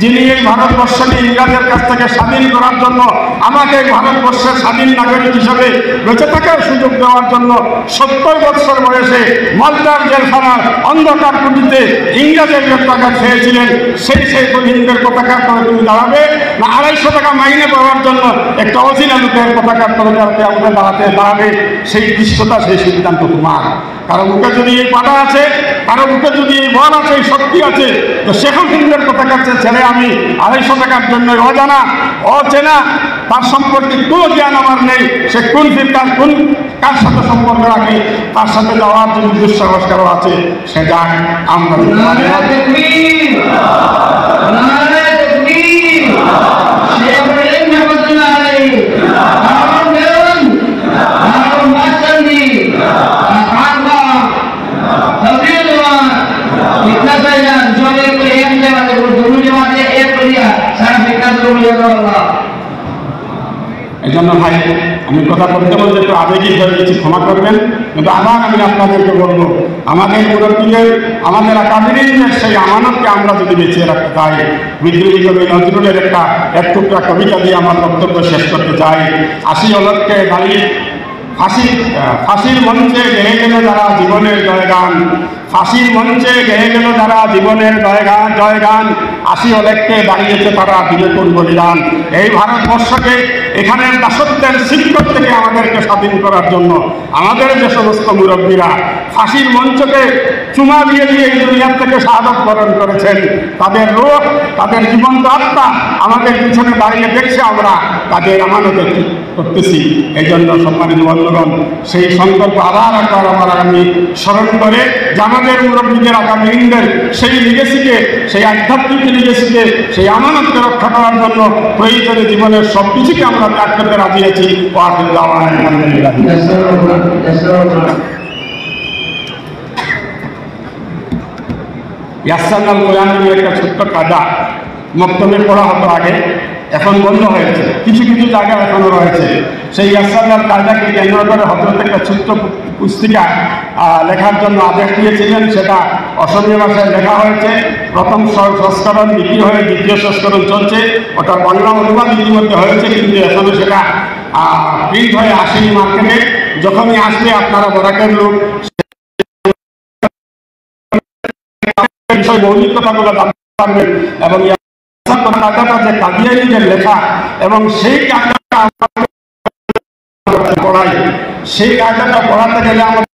যিনি এই ভারতবর্ষকে ইংরেজের কাছ থেকে স্বাধীন করার জন্য আমাকে ভারতবর্ষের স্বাধীন নাগরিক হিসাবে বেঁচে থাকার সুযোগ দেওয়ার জন্য 70 বছর বয়সে মালদার জেলখানার অন্ধকার কুটিতে ইংরেজের পতাকা খেয়েছিলেন, সেই শেখুল হিন্দের পতাকা করে তুমি দাঁড়াবে না 250 টাকা মাইনে পাওয়ার জন্য একটা অচিনা লোকের পতাকার তরকারতে আমাদের দাঁড়াবে? সেই দৃশ্যটা, সেই সিদ্ধান্ত তোমার। কারো মুখে যদি এই পাতা আছে, কারো মুখে যদি এই বল আছে, এই শক্তি আছে, তো শেখুল হিন্দের পতাকা ছেড়ে আমি 250 টাকার জন্য অজানা অচেনা তার সম্পর্কে কোনো জ্ঞান আমার নেই, সে কোন ফিরকার কোন কার সাথে সম্পর্ক রাখে, তার সাথে যাওয়ার যদি দুঃসাহস কারো আছে সে যাক। আমরা এই জন্য ভাই আমি কথা বলতে বলতে একটু আবেগিক হয়ে গেছি, ক্ষমা করবেন। কিন্তু আবার আমি আপনাদেরকে বলবো, আমাদের মুরব্বীদের, আমাদের আকাবিরিনের সেই আমানতকে আমরা যদি বেঁচে রাখতে চাই, বিদ্রোহী কবি নজরুলের এক টুকরা কবিতা দিয়ে আমার বক্তব্য শেষ করতে চাই। 80 অলককে দাঁড়িয়ে ফাঁসির মঞ্চে গেয়ে গেল যারা জীবনের জয়গান, ফাঁসির মঞ্চে গেয়ে গেল যারা জীবনের জয়গান, 80 অলেখকে দাঁড়িয়েছে তারা বিবেকুল বলিদান। এই ভারতবর্ষকে এখানের দাসত্বের শিক্ষক থেকে আমাদেরকে স্বাধীন করার জন্য আমাদের যে সমস্ত মুরব্বীরা ফাঁসির মঞ্চকে চুমা দিয়ে দিয়ে এই দুনিয়ার থেকে শাহাদত বরণ করেছেন, তাদের রূহ, তাদের জীবন্ত আত্মা আমাদের পিছনে দাঁড়িয়ে দেখছে আমরা তাদের আমানতে করতেছি। এই জন্য সম্মানিত বন্ধুগণ, সেই সংকল্প আবার আমার আমি স্মরণ করে যে আমাদের মুরব্বীদের আগামী দিনের সেই লিগেসিকে, সেই আধ্যাত্মিক লিগেসিকে, সেই আমানতকে রক্ষা করার জন্য প্রয়োজনে জীবনের সব কিছুকে আমরা ত্যাগ করতে রাজি আছি। ইয়াসান্নাল কোরআন নিয়ে একটা ছোট্ট কাদা মক্তবে পড়া হতো আগে, এখন বন্ধ হয়েছে, কিছু কিছু জায়গায় এখনো রয়েছে। সেই ইয়াসান্নাল কায়দাকে কেন্দ্র করে হজরত একটা ছোট্ট পুস্তিকা লেখার জন্য আদেশ দিয়েছিলেন, সেটা অসমীয়া ভাষায় লেখা হয়েছে। প্রথম সংস্করণ বিক্রি হয়ে দ্বিতীয় সংস্করণ চলছে, ওটা বাংলা অনুবাদ ইতিমধ্যে হয়েছে, কিন্তু এখনো সেটা প্রিন্ট হয়ে আসেনি মার্কেটে। যখনই আসবে আপনারা বরাকের লোক বিষয় মৌলিক কথাগুলো জানতে পারবেন এবং কায়দাটা যে কাদিয়ানীদের লেখা এবং সেই কায়দাটা পড়াই, সেই কায়দাটা পড়াতে গেলে আমাদের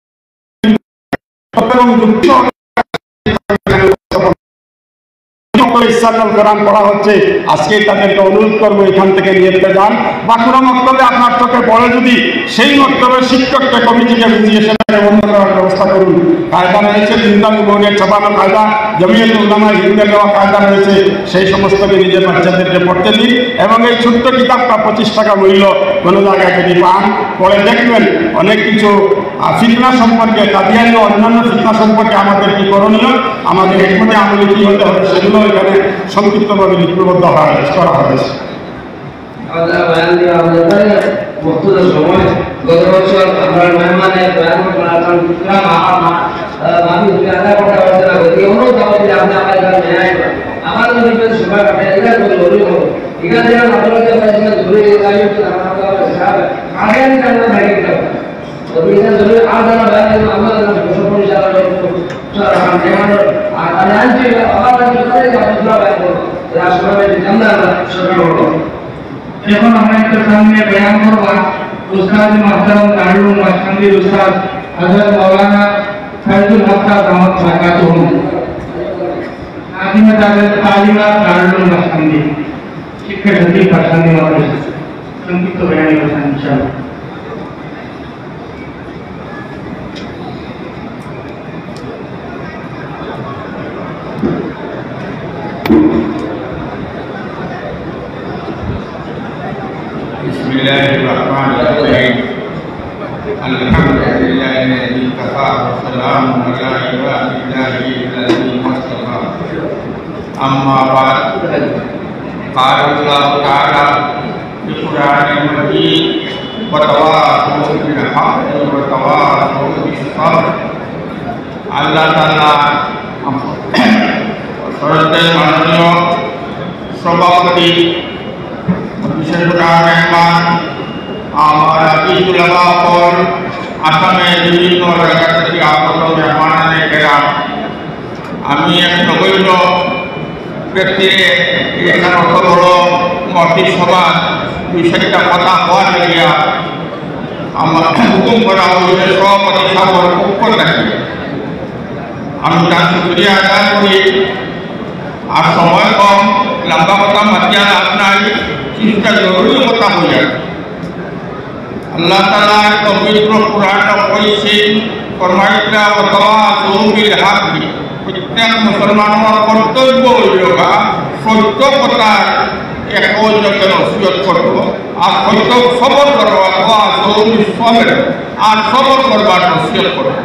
কোরআন পড়া হচ্ছে। আজকে তাদেরকে অনুরোধ করবো এখান থেকে নিয়ে যান, বা কোনো মক্তবে আপনার চোখে পড়ে যদি সেই মক্তবের শিক্ষককে কমিটিকে বুঝিয়ে সেটাকে বন্ধ করার ব্যবস্থা করুন। কায়দা রয়েছে, তিনদামি বোর্ডের ছাপানো কায়দা, জমিয়তুল উলামা হিন্দের দেওয়া কায়দা রয়েছে, সেই সমস্তকে নিজের বাচ্চাদেরকে পড়তে দিন। এবং এই ছোট্ট কিতাবটা 25 টাকা মূল্য, কোনো জায়গায় যদি পান পরে দেখবেন অনেক কিছু ফিতনা সম্পর্কে, কাদিয়ানী ও অন্যান্য ফিতনা সম্পর্কে আমাদের কি করণীয়, আমাদের হিকমতে আমলে কি হতে হবে, সেগুলো এখানে সংক্ষিপ্তভাবে লিপিবদ্ধ করা হয়েছে। আমাদের বয়ান দেওয়া হতে পারে বক্তব্য সময় গত বছর আমরা মেহমানের বয়ান করার কারণ আমি আধা ঘন্টা আলোচনা করি এমনও দাওয়াত দিলে আপনি আমার এখানে নেয় আমার নিজের সময় কাটায় এটা করে হলো এখানে যারা আপনাদের কাছে ধরে গাড়ি তো আমরা সাহেব আগে আমরা ভাগে দাও তো এটা ধরে আলাদা ভাগে আমরা বসে পড়ে যাওয়ার স্যার আমরা আর আনছি আবার করে আমরা ভাগে রাষ্ট্রভাবে আমরা সরকার হলো এখন আমরা একটু সামনে বয়ান করব উস্তাদ মুহতারাম দারুল মাসকান্দি উস্তাদ হযরত মাওলানা ফয়জুল হক সাহেব রহমত বারাকাতুহু আদিমা তালিমা দারুল মাসকান্দি শিক্ষা সচিব মাসকান্দি মাদ্রাসা সংক্ষিপ্ত বয়ান করছেন ইনশাআল্লাহ। Bismillahirrahmanirrahim. Alhamdulillah alladzi kafa wa salamun ala ibadihi alladzi mustafa. Amma ba'd. Qala Allah ta'ala fi Qur'anil Majid wa tawassaw bil haqqi wa tawassaw bis sabr. Allah Ta'ala সরকারের মাননীয় সভাপতি বিশেষ মেহমান আমার আকিদুল আবাহর আসামের বিভিন্ন এলাকা থেকে আগত মেহমানে গেলাম। আমি এক নগণ্য ব্যক্তিরে এখানে অত বড় মহতির সভা বিষয়টা কথা হওয়ার লাগিয়া আমার হুকুম করা হয়েছে সভাপতি সাগর পক্ষ থাকে। আমি তার শুক্রিয়া আদায় করি। আর সময় কম, লম্বা কথা মাতিয়ার আপনার চিন্তা জরুরি কথা হয়ে যায়। আল্লাহ তাআলা পবিত্র কুরআনে কইছেন ফরমাইতা ওয়া তাওয়াসু বিল হাক্কি, প্রত্যেক মুসলমানের কর্তব্য হইল সত্য কথার এক অন্যকে নসিহত করব আর সত্য সবর করব আর সবর করবার নসিহত করব।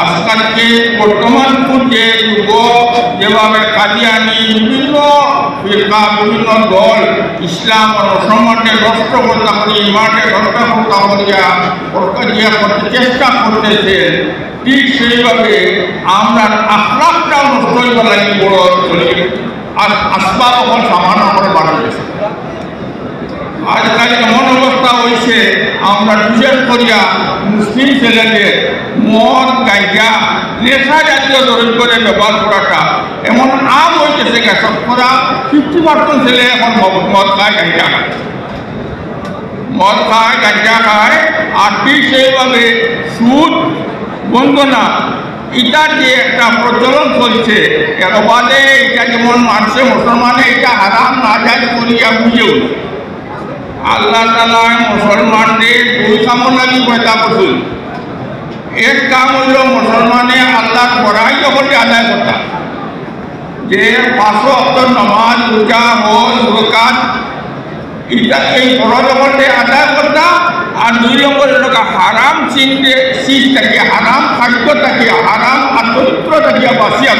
আজকালকে বর্তমান যে যুগ যেভাবে কাদিয়ানি বিভিন্ন ফিরকা বিভিন্ন দল ইসলাম ও মুসলমানকে নষ্ট করতে পারি ইমানকে নষ্ট করতে পারিয়া প্রকাশিয়া করতে চেষ্টা করতেছে, ঠিক সেইভাবে আমরা আখলাকটা নষ্ট হইব লাগে বড় চলে আর আসবাব এখন সামান্য করে বাড়াইতেছে। আজকাল এমন অবস্থা হয়েছে আমরা বিশেষ করিয়া মুসলিম ছেলেদের মদ গাঁজা নেশা জাতীয় দ্রব্যের ব্যবহার করাটা এমন আম হয়েছে শতকরা 50% ছেলে এখন মদ খায় গাঁজা খায়, মদ খায় গাঁজা খায়। আর ঠিক সেইভাবে সুদ বন্দনা এটার যে একটা প্রচলন চলছে এর বাদে এটা যেমন মানুষে মুসলমানে এটা হারাম না যায় করিয়া বুঝেও আল্লাহ তাআলা মুসলমানদের দুই কামর লাগি পয়দা করছেন। এক কাম হইল মুসলমানে আল্লাহর পড়াই যখন আদায় করতা, যে 5 ওয়াক্ত নামাজ রোজা হজ যাকাত এটা এই পড়া যখন আদায় করতা। আর 2 নম্বর হলো হারাম চিজ থেকে হারাম খাদ্য থেকে হারাম আত্মচিত্র থেকে বাঁচিয়া।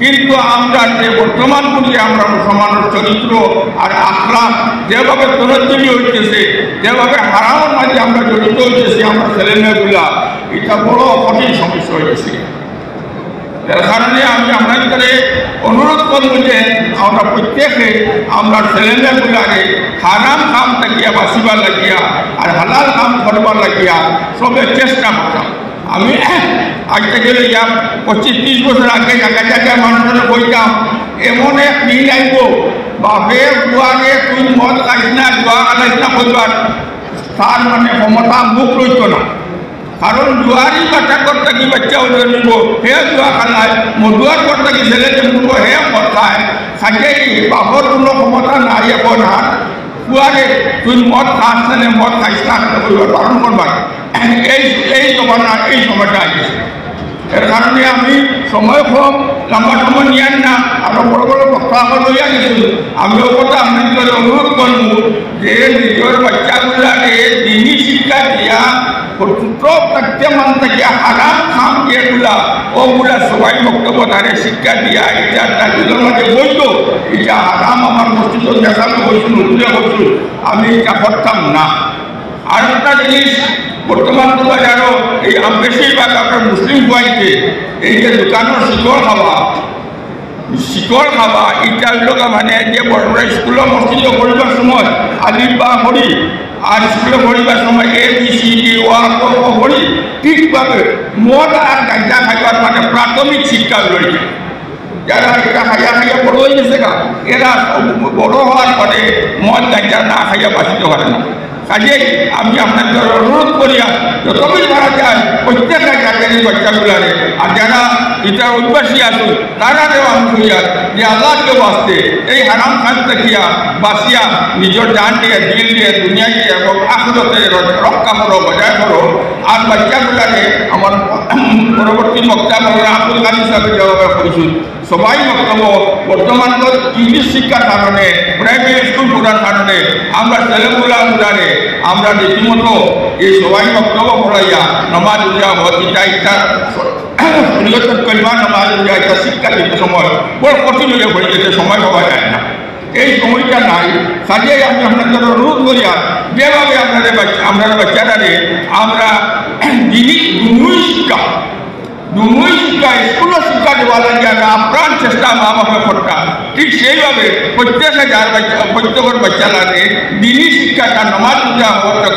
কিন্তু আমরা যে বর্তমান যুগে আমরা মুসলমানের চরিত্র আর আখলাক যেভাবে তরজ্জমি হইতেছে, যেভাবে হারামের মাঝে আমরা জড়িত হইতেছি আমরা ছেলেমেয়েগুলা, এটা বড় কঠিন সমস্যা হয়েছে। এর কারণে আমি আপনাদের অনুরোধ করব যে আমরা প্রত্যেকে আমরা ছেলেমেয়েগুলাকে হারাম কাম থাকিয়া বাঁচিবার লাগিয়া আর হালাল কাম করবার লাগিয়া সবে চেষ্টা করতাম। আমি আজ থেকে 25-30 বছর আগে জায়গায় জায়গায় মানুষের বইতাম, এমন এক দিন আইব বাপে বুয়ারে তুই মদ খাইস না জুয়া খাইস না করবার তার মানে ক্ষমতা মুখ রইত না। কারণ জুয়ারি বাচ্চা করতে কি বাচ্চা উঠে নিব হে জুয়া খালায়, মধুয়ার করতে কি ছেলে জন্মব হে মদ খায়, খাইতে বাপর কোনো ক্ষমতা নাই এখন আর বুয়ারে তুই মদ খাস না মদ খাইস না করবার বারণ করবার এই জমানা এই সময়টা আসছে। এর কারণে আমি সময় কম লম্বা সময় নিয়ে না আরো বড় বড় বক্তব্য লইয়া গেছিল। আমি ও কথা আপনাদের অনুরোধ করব যে নিজের বাচ্চাগুলাকে দিনী শিক্ষা দিয়া সূত্র প্রত্যেমান থেকে হারাম খাম যেগুলা ওগুলা সবাই বক্তব্য ধারে শিক্ষা দিয়া এটা তাদের মাঝে বইত এটা হারাম আমার মসজিদ দেখানো হয়েছিল হুজুরে হয়েছিল, আমি এটা করতাম না। আর একটা জিনিস বর্তমান তো বাজারও এই বেশিরভাগ আপনার মুসলিম গোয়াইতে এই যে দোকানের শিকড় খাওয়া এটা হইল মানে যে বড় বড় স্কুল মসজিদে পড়িবার সময় আলিফ বা পড়ি আর স্কুলে পড়িবার সময় ABCD পড়ি ঠিকভাবে মদ আর গাঁজা খাইবার মানে প্রাথমিক শিক্ষা রয়েছে। যারা এটা খাইয়া খাইয়া বড় হয়ে গেছে এরা বড় হওয়ার পরে মদ গাঁজা না খাইয়া বাঁচিতে পারে না। কাজেই আমি আপনাদের অনুরোধ করিয়া যতক্ষণ মারা যায় প্রত্যেকটা জায়গায় বাচ্চাগুলারে আর যারা এটা অভ্যাসী আসুন তারাও আমি করিয়া যে আল্লাহকে বাঁচতে এই হারাম খান দেখিয়া বাঁচিয়া নিজের জান দিয়ে দিল দিয়ে দুনিয়া দিয়ে এবং আখরতে রক্ষা করো বজায় করো। আর বাচ্চাগুলারে আমার পরবর্তী বক্তা আব্দুল কাদির সাহেব জবাব করেছেন সবাই বক্তব্য বর্তমান ইংলিশ শিক্ষার কারণে প্রাইভেট স্কুল পড়ার কারণে আমরা ছেলেগুলারে আমরা রীতিমতো এই সবাই বক্তব্য পড়াইয়া নমাজ উজা ইটা ইটা কলিমা নমাজ উজা ইটা শিক্ষা দিতে সময় বড় কঠিন হয়ে পড়ে যেতে সময় পাওয়া যায় না। এই সময়টা নাই। কাজেই আমি আপনাদের অনুরোধ করিয়া যেভাবে আপনারা বাচ্চারারে আমরা দুই শিক্ষা স্কুলের শিক্ষা দেওয়া লাগে আপ্রাণ চেষ্টা মা বাপে করতাম ঠিক সেইভাবে প্রত্যেকের বাচ্চারারে দিনই শিক্ষাটা নমাজ পূজা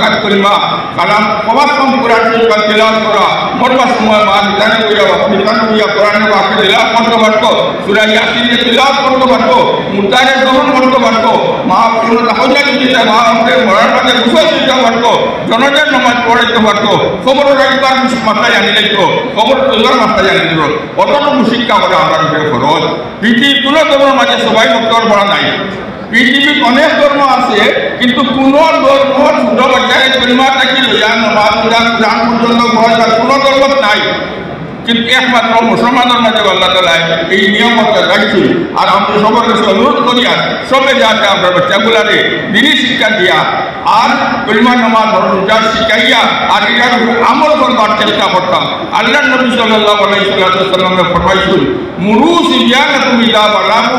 কাজ করিমা কালাম সবার কম কোরআন তেলাওয়াত করা মরবার সময় মা নিদানে বইয়া কোরআনে বাপে তেলাওয়াত করতে পারতো সূরা ইয়াসিনে তেলাওয়াত করতে পারতো মুতারে দহন করতে পারতো মা কোনো তাহজ্জুদ দিতে মা বাপে মরার মাঝে গোসল দিতে পারতো জনজার নামাজ পড়াইতে পারতো খবর রাখবার মাথায় আনি লাগতো খবর তোলার মাথায় আনি দিল অতটুকু শিক্ষা করে আমরা খরচ পৃথিবীর কোনো ধর্মের মাঝে সবাই মুক্তর পড়া নাই। পৃথিবীর অনেক ধর্ম আছে কিন্তু কোন ধর্ম ছোট বাচ্চারে কলিমা থাকি লইয়া নমাজ পূজা কোরআন পর্যন্ত কোনো ধর্ম নাই কিন্তু একমাত্র মুসলমানের মাঝে আল্লাহ তাআলা এই নিয়মটা রাখছি। আর আমরা সবার কাছে অনুরোধ করি আর সবে যাতে আমরা বাচ্চাগুলারে দিনই শিক্ষা দিয়া আর কলিমা নামাজ রোজা শিখাইয়া আর এটার আমল করবার চেষ্টা করতাম। আল্লাহ নবী সাল্লাল্লাহু আলাইহি ওয়াসাল্লাম ফরমাইছেন মুরু সিবিয়ানাকুম ইযা বালাগু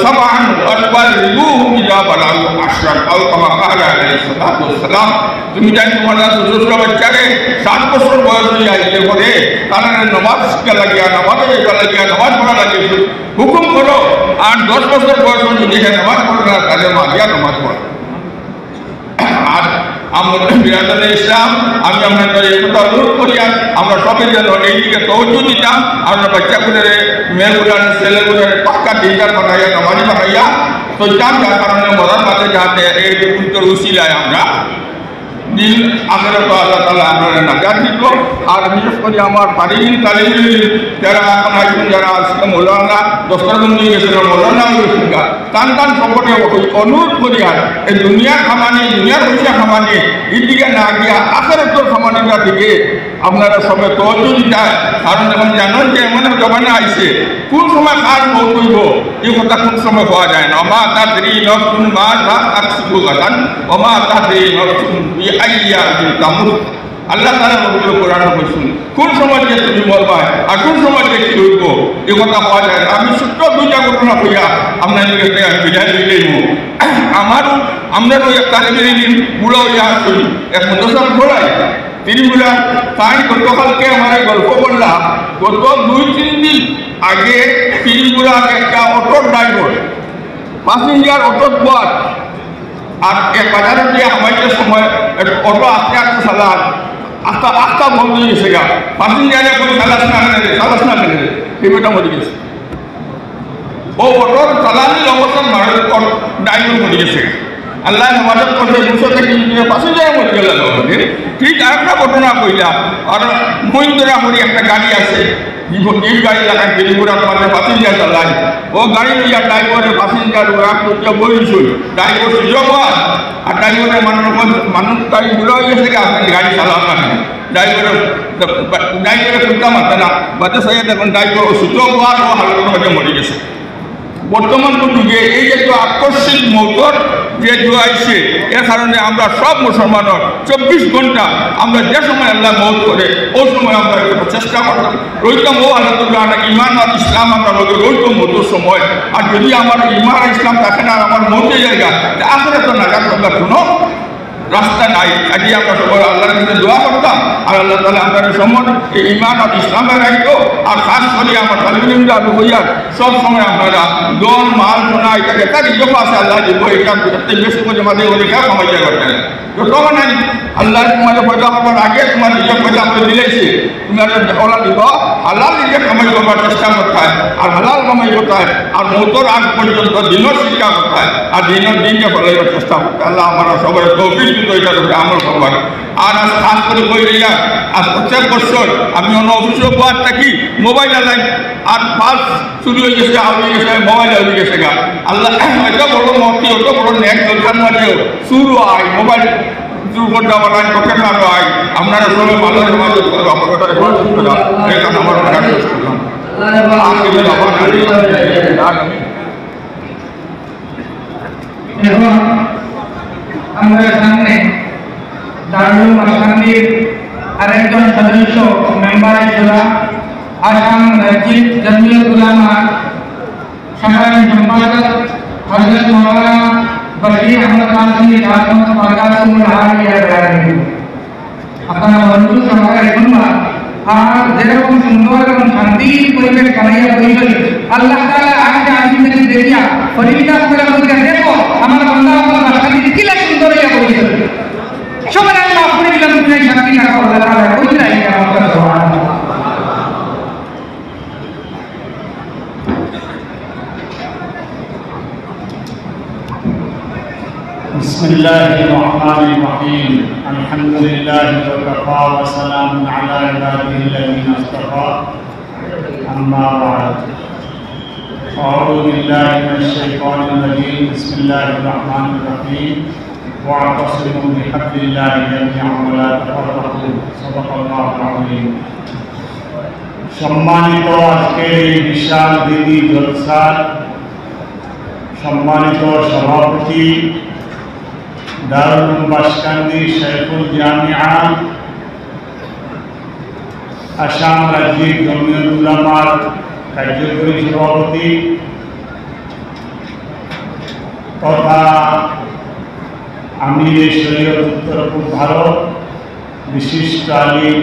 সাবআন ওয়ালবালিগুহুম ইযা বালাগু আশরান আও কামা ক্বালা আলাইহিস সালাতু ওয়াসসালাম। তুমি জানি তোমার ছোট বাচ্চারে 7 বছর বয়স হয়ে আইলে পরে তারা নামাজ শিক্ষা লাগিয়া নামাজ পড়া লাগিয়ে হুকুম করো আর 10 বছর বয়স হয়ে নামাজ পড়ো না তাদের মাঝিয়া নামাজ পড়ো। আর আমরা বিরাদরে ইসলাম আমি আপনাদের একটা অনুরোধ করি আমরা সবাই যেন এইদিকে তওজ্জুহ দিতাম। আমরা বাচ্চাগুলোরে মেয়েগুলার ছেলেগুলোরে পাক্কা দিনদার বানাইয়া নামাজি বানাইয়া তো যার কারণে মরার মাঝে যাতে এই উত্তর উসিলায় আমরা দিন আখেরাত আল্লাহ তাআলা আপনারা নাজাত দিত। আর বিশেষ করে আমার পারিদিন তালিম যারা এখন যারা আজকে মৌলানা দস্তরবন্দি গেছিল মৌলানা শিক্ষা টান সম্পর্কে অনুরোধ করি আর এই দুনিয়ার খামানি দুনিয়ার পয়সা খামানি এদিকে না গিয়া আখেরাতের খামানিটা দিকে আপনারা সবাই তওজ্জুহ দিতে। কারণ এখন জানেন যে এমন জমানা আইছে কোন সময় কার মৌত হইব এই কথা কোন সময় পাওয়া যায় না। মা তাদরি নফসুন মা তাকসিবু গাদান ওয়া মা তাদরি নফসুন বিআইয়্যাতিন তামুত। আল্লাহ তাআলা পবিত্র কোরআনে বলেছেন কোন সময় যে তুমি মরবা আর কোন সময় যে কি হইব এই কথা পাওয়া যায় না। আমি ছোট্ট দুইটা ঘটনা কইয়া আপনাদের কাছে আমি বিদায় দিলাম। আমরাও এক তালিবে দিন বুড়ো হইয়া আসি এক মাদ্রাসা পড়াই তিনি বললেন তাই গতকালকে আমার গল্প বললাম গত 2-3 দিন আগে তিরিপুরার একটা অটোর ড্রাইভার প্যাসেঞ্জার অটোর পথ আর এক বাজারে দিয়ে আমাদের সময় অটো আস্তে আস্তে চালান আস্তা বন্ধ হয়ে গেছে গা প্যাসেঞ্জারে কোনো চালাস না কেনে পেমেন্টটা মরে গেছে। ও অটোর চালানির অবস্থান ড্রাইভার মরে গেছে। আল্লাহ হেফাজত করতে 200 থেকে প্যাসেঞ্জার মরে গেল। ঠিক আরেকটা ঘটনা কইলাম আর মহিন্দ্রা করে একটা গাড়ি আছে এই গাড়ি লাগান তিরিপুরার মাঝে প্যাসেঞ্জার চালায় ও গাড়ি লইয়া ড্রাইভারের প্যাসেঞ্জার রাখ করতে বলছিল ড্রাইভার সুযোগ আর ড্রাইভারের মানুষ গাড়ি বুড়ো হয়ে গেছে আপনি গাড়ি চালান না ড্রাইভারের খুঁজতাম আসে না বাচ্চা সাইয়া দেখুন ড্রাইভার সুযোগ হওয়ার ও হালতের মধ্যে মরে গেছে। বর্তমান যুগে এই যে আকস্মিক মৌতর যে আইছে এর কারণে আমরা সব মুসলমানের 24 ঘন্টা আমরা যে সময় আল্লাহ মৌত করে ওই সময় আমরা চেষ্টা করতাম রইতাম ও আল্লাহ ইমান আর ইসলাম আমরা রইতাম মৌতের সময়। আর যদি আমার ইমান আর ইসলাম থাকে না আমার মৌতের জায়গা আখেরাতে নাজাত পাবার কোনো রাস্তা নাই। আজকে আমরা সবাই আল্লাহর কাছে দোয়া করতাম আর আল্লাহ তাআলা আমাদের সম্মান ঈমান আর ইসলামের রাখতো। আর খাস করে আমার তালিবিনরা আমি হইয়ার সব সময় আপনারা দোন মাল সোনা এটাকে তার ইজ্জত আছে আল্লাহ দিব এটা বেশি করে মাঝে ওদিকে কমাইতে করতেন তখন নাই আল্লাহ তোমাদের পয়দা করবার আগে তোমার নিজের পয়দা করে দিলেছি তোমার ওলা দিব হালাল নিজে কামাই করবার চেষ্টা করতে হয় আর হালাল কামাই করতে হয় আর মৌতর আগ পর্যন্ত দিনের শিক্ষা করতে হয় আর দিনকে ফলাইবার চেষ্টা করতে আল্লাহ আমরা সবার তৌফিক দিত এটার উপরে আমল করবার। আর খাস করে কই রিয়া আর প্রত্যেক বছর আমি অন্য অফিসেও পাওয়ার থাকি মোবাইল আলাই আর ফার্স্ট শুরু হয়ে গেছে হয়ে গেছে মোবাইল হয়ে গেছে গা আল্লাহ এত বড় মতি অত বড় নেক দরকার মাঝেও শুরু হয় মোবাইল দুর্ঘটনা বানায় পকেট মারো হয় আপনারা সবাই ভালো হেফাজত করো আমার কথা হেফাজত করো এখানে আমার কথা এখন আমাদের সামনে দারুল মাসানির আরেকজন সদস্য মেম্বার হিসেবে আসাম রাজ্যিক জমিয়ত উলামা সাধারণ সম্পাদক হযরত মাওলানা বশির আহমদ কাসিমি দাওয়াত মাকাসিমুল আলিয়া বেয়ানি আপনারা বন্ধু সহকারে শুনবা আর যেরকম সুন্দর এবং শান্তির পরিবেশ বানাইয়া বইবেন আল্লাহ তাআলা আজকে আজিমকে দেখিয়া পরিবিদাস করে বলতে দেখো আমার বান্দা আমার শান্তি কিলা সুন্দর হইয়া বইবেন সবাই আল্লাহ করে দিলাম তুমি শান্তি রাখো আল্লাহ তাআলা কইরা ইয়া আমার সুবহানাল্লাহ। بسم الله الرحمن الرحيم الحمد لله وكفى وسلام على عباده الذين اصطفى أما بعد أعوذ بالله من الشيطان الرجيم بسم الله الرحمن الرحيم واعتصموا بحبل الله جميعا ولا تفرقوا صدق الله العظيم। সম্মানিত আজকের এই বিশাল দিনী জলসার সম্মানিত সভাপতি দারুল বাসকান্দি শেখুল জামিয়া আসাম রাজ্যিক জমিয়ত উলামার কার্যকরী সভাপতি তথা আমির শরীয়ত উত্তর পূর্ব ভারত বিশিষ্ট আলিম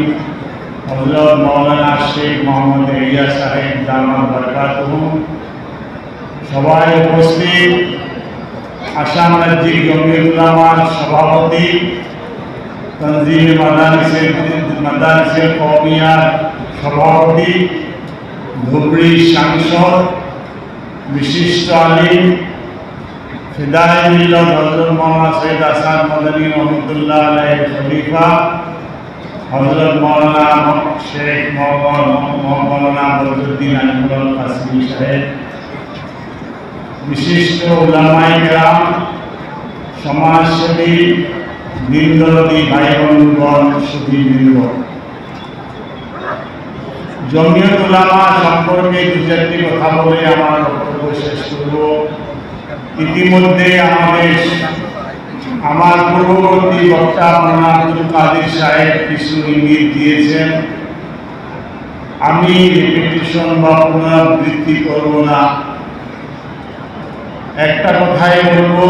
হযরত মাওলানা শেখ মোহাম্মদ ইলিয়াস সাহেব দামাত বরকাতুহু, সবাই উপস্থিত আসাম রাজ্যিক জমিয়ত উলামার সভাপতি তনজিম মাদারিসে কওমিয়ার সভাপতি ধুবড়ী সাংসদ বিশিষ্ট আলিম ফিদায়ে মিল্লাত হযরত মাওলানা সৈয়দ আসাদ মাদানী রহমাতুল্লাহ আলাইহি খলিফা হযরত মাওলানা শেখ মাওলানা বদরুদ্দিন আজমল কাসিমি সাহেব, বিশিষ্ট উলামায়ে কেরাম, সমাজসেবী, দিনদরদী ভাই বন্ধুগণ, সুধীবৃন্দ, জমিয়ত উলামা সম্পর্কে দু চারটি কথা বলে আমার বক্তব্য শেষ করব। ইতিমধ্যে আমার পূর্ববর্তী বক্তা মাওলানা আব্দুল কাদের সাহেব কিছু ইঙ্গিত দিয়েছেন, আমি রিপিটিশন বা পুনরাবৃত্তি করব না। একটা কথাই বলবো,